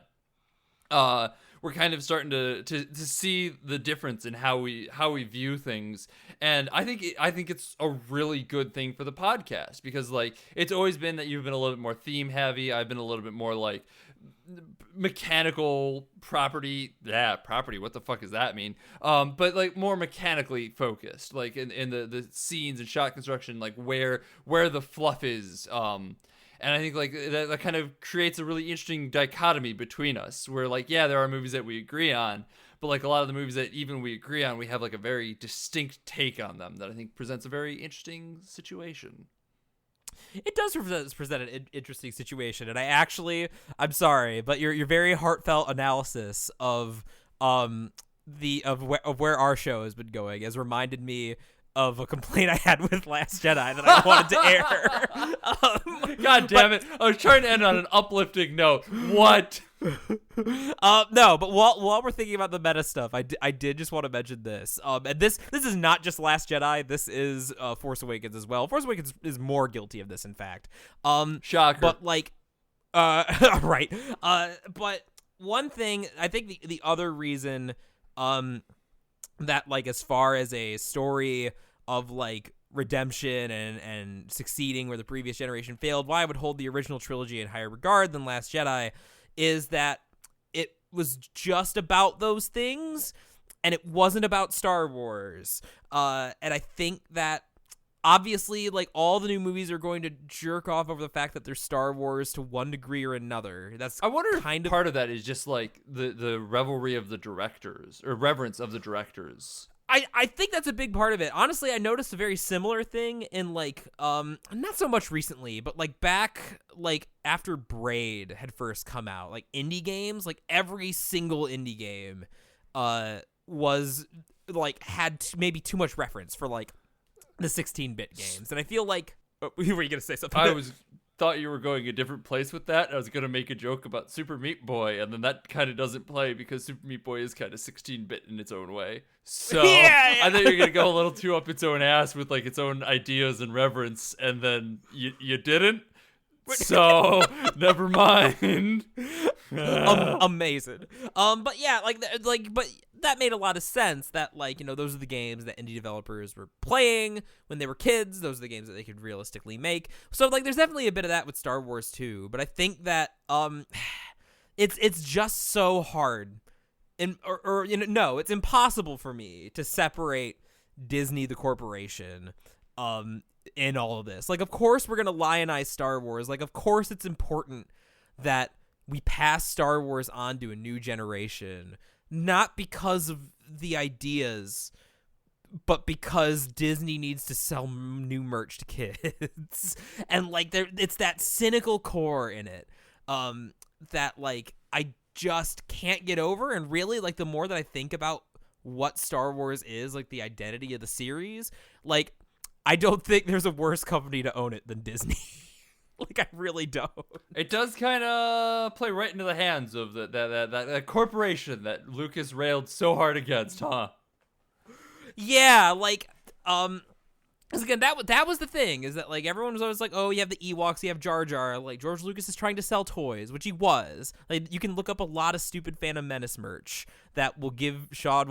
We're kind of starting to see the difference in how we view things, and I think it's a really good thing for the podcast because like it's always been that you've been a little bit more theme heavy. I've been a little bit more like mechanical property. Yeah, property. What the fuck does that mean? But like more mechanically focused, like in the scenes and shot construction, like where the fluff is. And I think like that kind of creates a really interesting dichotomy between us where like, yeah, there are movies that we agree on, but like a lot of the movies that even we agree on, we have like a very distinct take on them that I think presents a very interesting situation. It does present an interesting situation. And I'm sorry, but your very heartfelt analysis of where our show has been going has reminded me of a complaint I had with Last Jedi that I wanted to air. God damn it. I was trying to end on an uplifting note. What? No, but while we're thinking about the meta stuff, I did just want to mention this. And this is not just Last Jedi. This is Force Awakens as well. Force Awakens is more guilty of this, in fact. Shocker. But like, right. But one thing, I think the other reason, that like as far as a story of like redemption and succeeding where the previous generation failed, why I would hold the original trilogy in higher regard than Last Jedi is that it was just about those things and it wasn't about Star Wars. And I think that obviously like all the new movies are going to jerk off over the fact that they're Star Wars to one degree or another. I wonder if part of that is just like the revelry of the directors or reverence of the directors. I think that's a big part of it. Honestly, I noticed a very similar thing in like not so much recently, but like back like after Braid had first come out, like indie games, like every single indie game was like had maybe too much reference for like the 16-bit games. And I feel like were you going to say something? I thought you were going a different place with that. I was going to make a joke about Super Meat Boy, and then that kind of doesn't play because Super Meat Boy is kind of 16-bit in its own way. So yeah. I thought you were going to go a little too up its own ass with like its own ideas and reverence, and then you didn't. So never mind. Amazing. But yeah, but that made a lot of sense that like, you know, those are the games that indie developers were playing when they were kids. Those are the games that they could realistically make. So like there's definitely a bit of that with Star Wars too, but I think that it's just so hard or you know, no, it's impossible for me to separate Disney the corporation in all of this. Like, of course we're going to lionize Star Wars. Like, of course it's important that we pass Star Wars on to a new generation, not because of the ideas, but because Disney needs to sell new merch to kids. And like it's that cynical core in it that like I just can't get over. And really, like, the more that I think about what Star Wars is, like the identity of the series, like I don't think there's a worse company to own it than Disney. Like, I really don't. It does kind of play right into the hands of that corporation that Lucas railed so hard against, huh? Yeah, like, because again, that was the thing, is that, like, everyone was always like, oh, you have the Ewoks, you have Jar Jar, like, George Lucas is trying to sell toys, which he was. Like, you can look up a lot of stupid Phantom Menace merch that will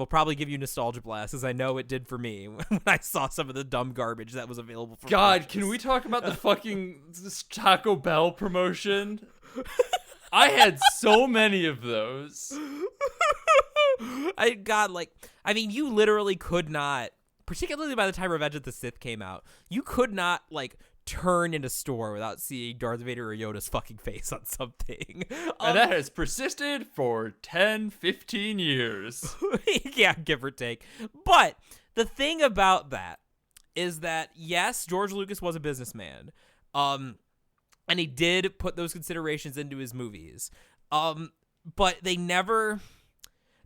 probably give you nostalgia blasts, as I know it did for me when I saw some of the dumb garbage that was available for God, purchase. Can we talk about the fucking Taco Bell promotion? I had so many of those. You literally could not, particularly by the time Revenge of the Sith came out, you could not, like, turn in a store without seeing Darth Vader or Yoda's fucking face on something. And that has persisted for 10, 15 years. Yeah, give or take. But the thing about that is that, yes, George Lucas was a businessman. And he did put those considerations into his movies. But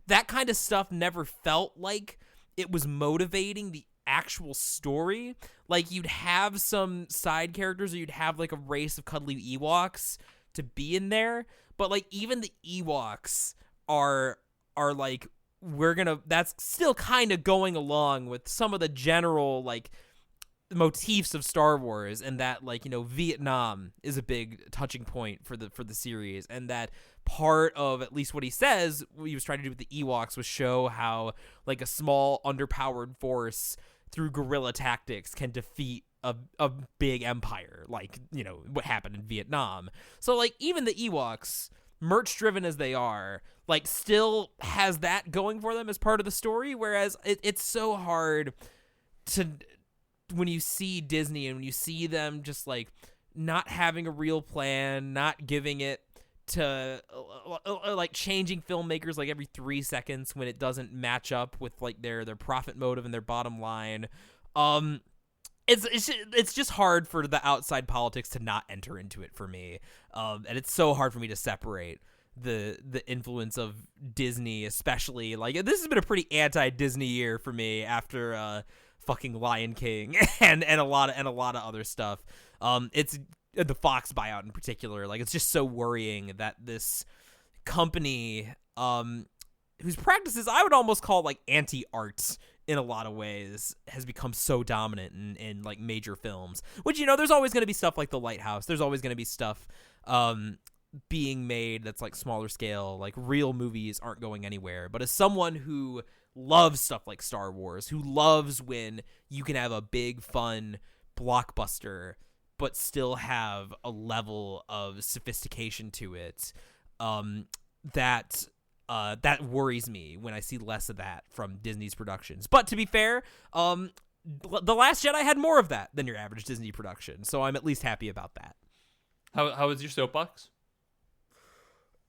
that kind of stuff never felt like it was motivating the actual story. Like, you'd have some side characters, or you'd have like a race of cuddly Ewoks to be in there, but like even the Ewoks are like, that's still kind of going along with some of the general like motifs of Star Wars, and that, like, you know, Vietnam is a big touching point for the series, and that part of at least what he says he was trying to do with the Ewoks was show how like a small underpowered force through guerrilla tactics can defeat a big empire, like, you know, what happened in Vietnam. So like even the Ewoks, merch driven as they are, like still has that going for them as part of the story, whereas it's so hard to, when you see Disney and when you see them just like not having a real plan, not giving it to like changing filmmakers like every 3 seconds when it doesn't match up with like their profit motive and their bottom line. It's just hard for the outside politics to not enter into it for me. And it's so hard for me to separate the influence of Disney, especially like this has been a pretty anti-Disney year for me after fucking Lion King and a lot of other stuff. It's the Fox buyout in particular. Like, it's just so worrying that this company, whose practices I would almost call like anti-art in a lot of ways, has become so dominant in like major films. Which, you know, there's always going to be stuff like The Lighthouse. There's always going to be stuff being made that's like smaller scale. Like, real movies aren't going anywhere. But as someone who loves stuff like Star Wars, who loves when you can have a big, fun blockbuster but still have a level of sophistication to it, that worries me when I see less of that from Disney's productions. But to be fair, The Last Jedi had more of that than your average Disney production, so I'm at least happy about that. How is your soapbox?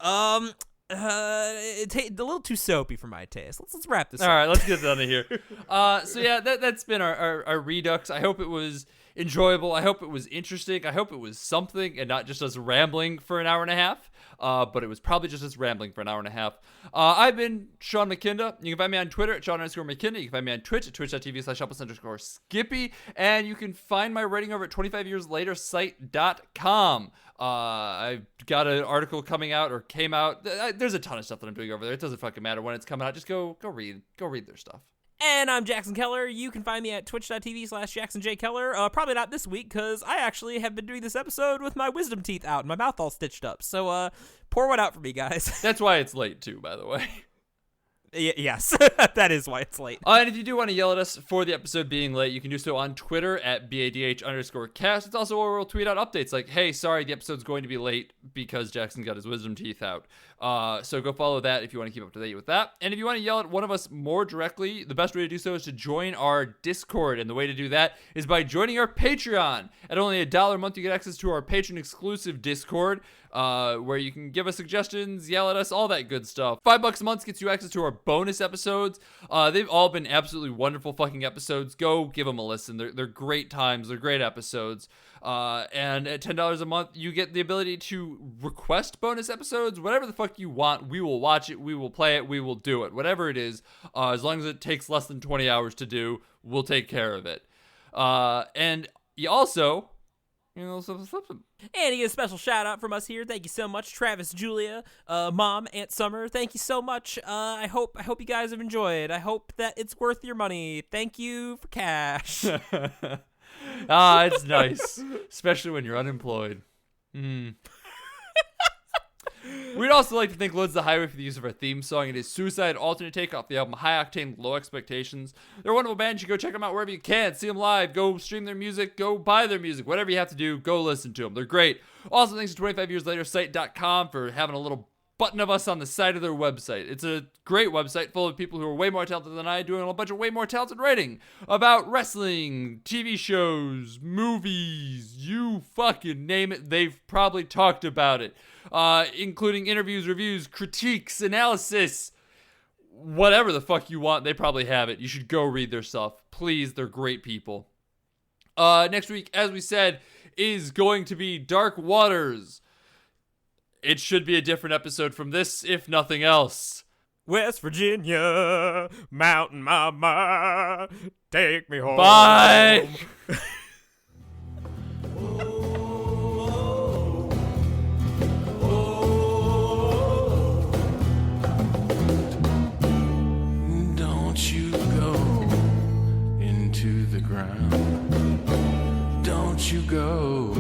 It's a little too soapy for my taste. Let's wrap this up. All right, let's get it out of here. So yeah, that's been our Redux. I hope it was enjoyable. I hope it was interesting. I hope it was something and not just us rambling for an hour and a half. But it was probably just us rambling for an hour and a half. I've been Sean McKinda. You can find me on Twitter at Sean_McKinda. You can find me on Twitch at twitch.tv/Helpless_Skippy. And you can find my writing over at 25yearslatersite.com. I've got an article coming out or came out. There's a ton of stuff that I'm doing over there. It doesn't fucking matter when it's coming out. Just go read their stuff. And I'm Jackson Keller. You can find me at twitch.tv/JacksonJKeller. Probably not this week, because I actually have been doing this episode with my wisdom teeth out and my mouth all stitched up. So pour one out for me, guys. That's why it's late, too, by the way. Yes, that is why it's late. And if you do want to yell at us for the episode being late, you can do so on Twitter at BADH_cast. It's also where we'll tweet out updates like, hey, sorry, the episode's going to be late because Jackson got his wisdom teeth out. So go follow that if you want to keep up to date with that. And if you want to yell at one of us more directly, the best way to do so is to join our Discord. And the way to do that is by joining our Patreon. At only $1 a month, you get access to our patron-exclusive Discord, where you can give us suggestions, yell at us, all that good stuff. $5 a month gets you access to our bonus episodes. They've all been absolutely wonderful fucking episodes. Go give them a listen. They're great times. They're great episodes. And at $10 a month, you get the ability to request bonus episodes. Whatever the fuck you want, we will watch it, we will play it, we will do it. Whatever it is, as long as it takes less than 20 hours to do, we'll take care of it. And you also... And you get a special shout out from us here. Thank you so much, Travis, Julia, Mom, Aunt Summer. Thank you so much. I hope you guys have enjoyed. I hope that it's worth your money. Thank you for cash. It's nice, especially when you're unemployed. We'd also like to thank Loads the Highway for the use of our theme song. It is Suicide Alternate Take off the album High Octane Low Expectations. They're a wonderful band. You should go check them out wherever you can. See them live. Go stream their music. Go buy their music. Whatever you have to do, go listen to them. They're great. Also, thanks to 25yearslatersite.com for having a little button of us on the side of their website. It's a great website full of people who are way more talented than I, doing a bunch of way more talented writing about wrestling, TV shows, movies, you fucking name it. They've probably talked about it, including interviews, reviews, critiques, analysis, whatever the fuck you want. They probably have it. You should go read their stuff. Please, they're great people. Next week, as we said, is going to be Dark Waters. It should be a different episode from this, if nothing else. West Virginia, Mountain Mama, take me home. Bye. Don't you go into the ground. Don't you go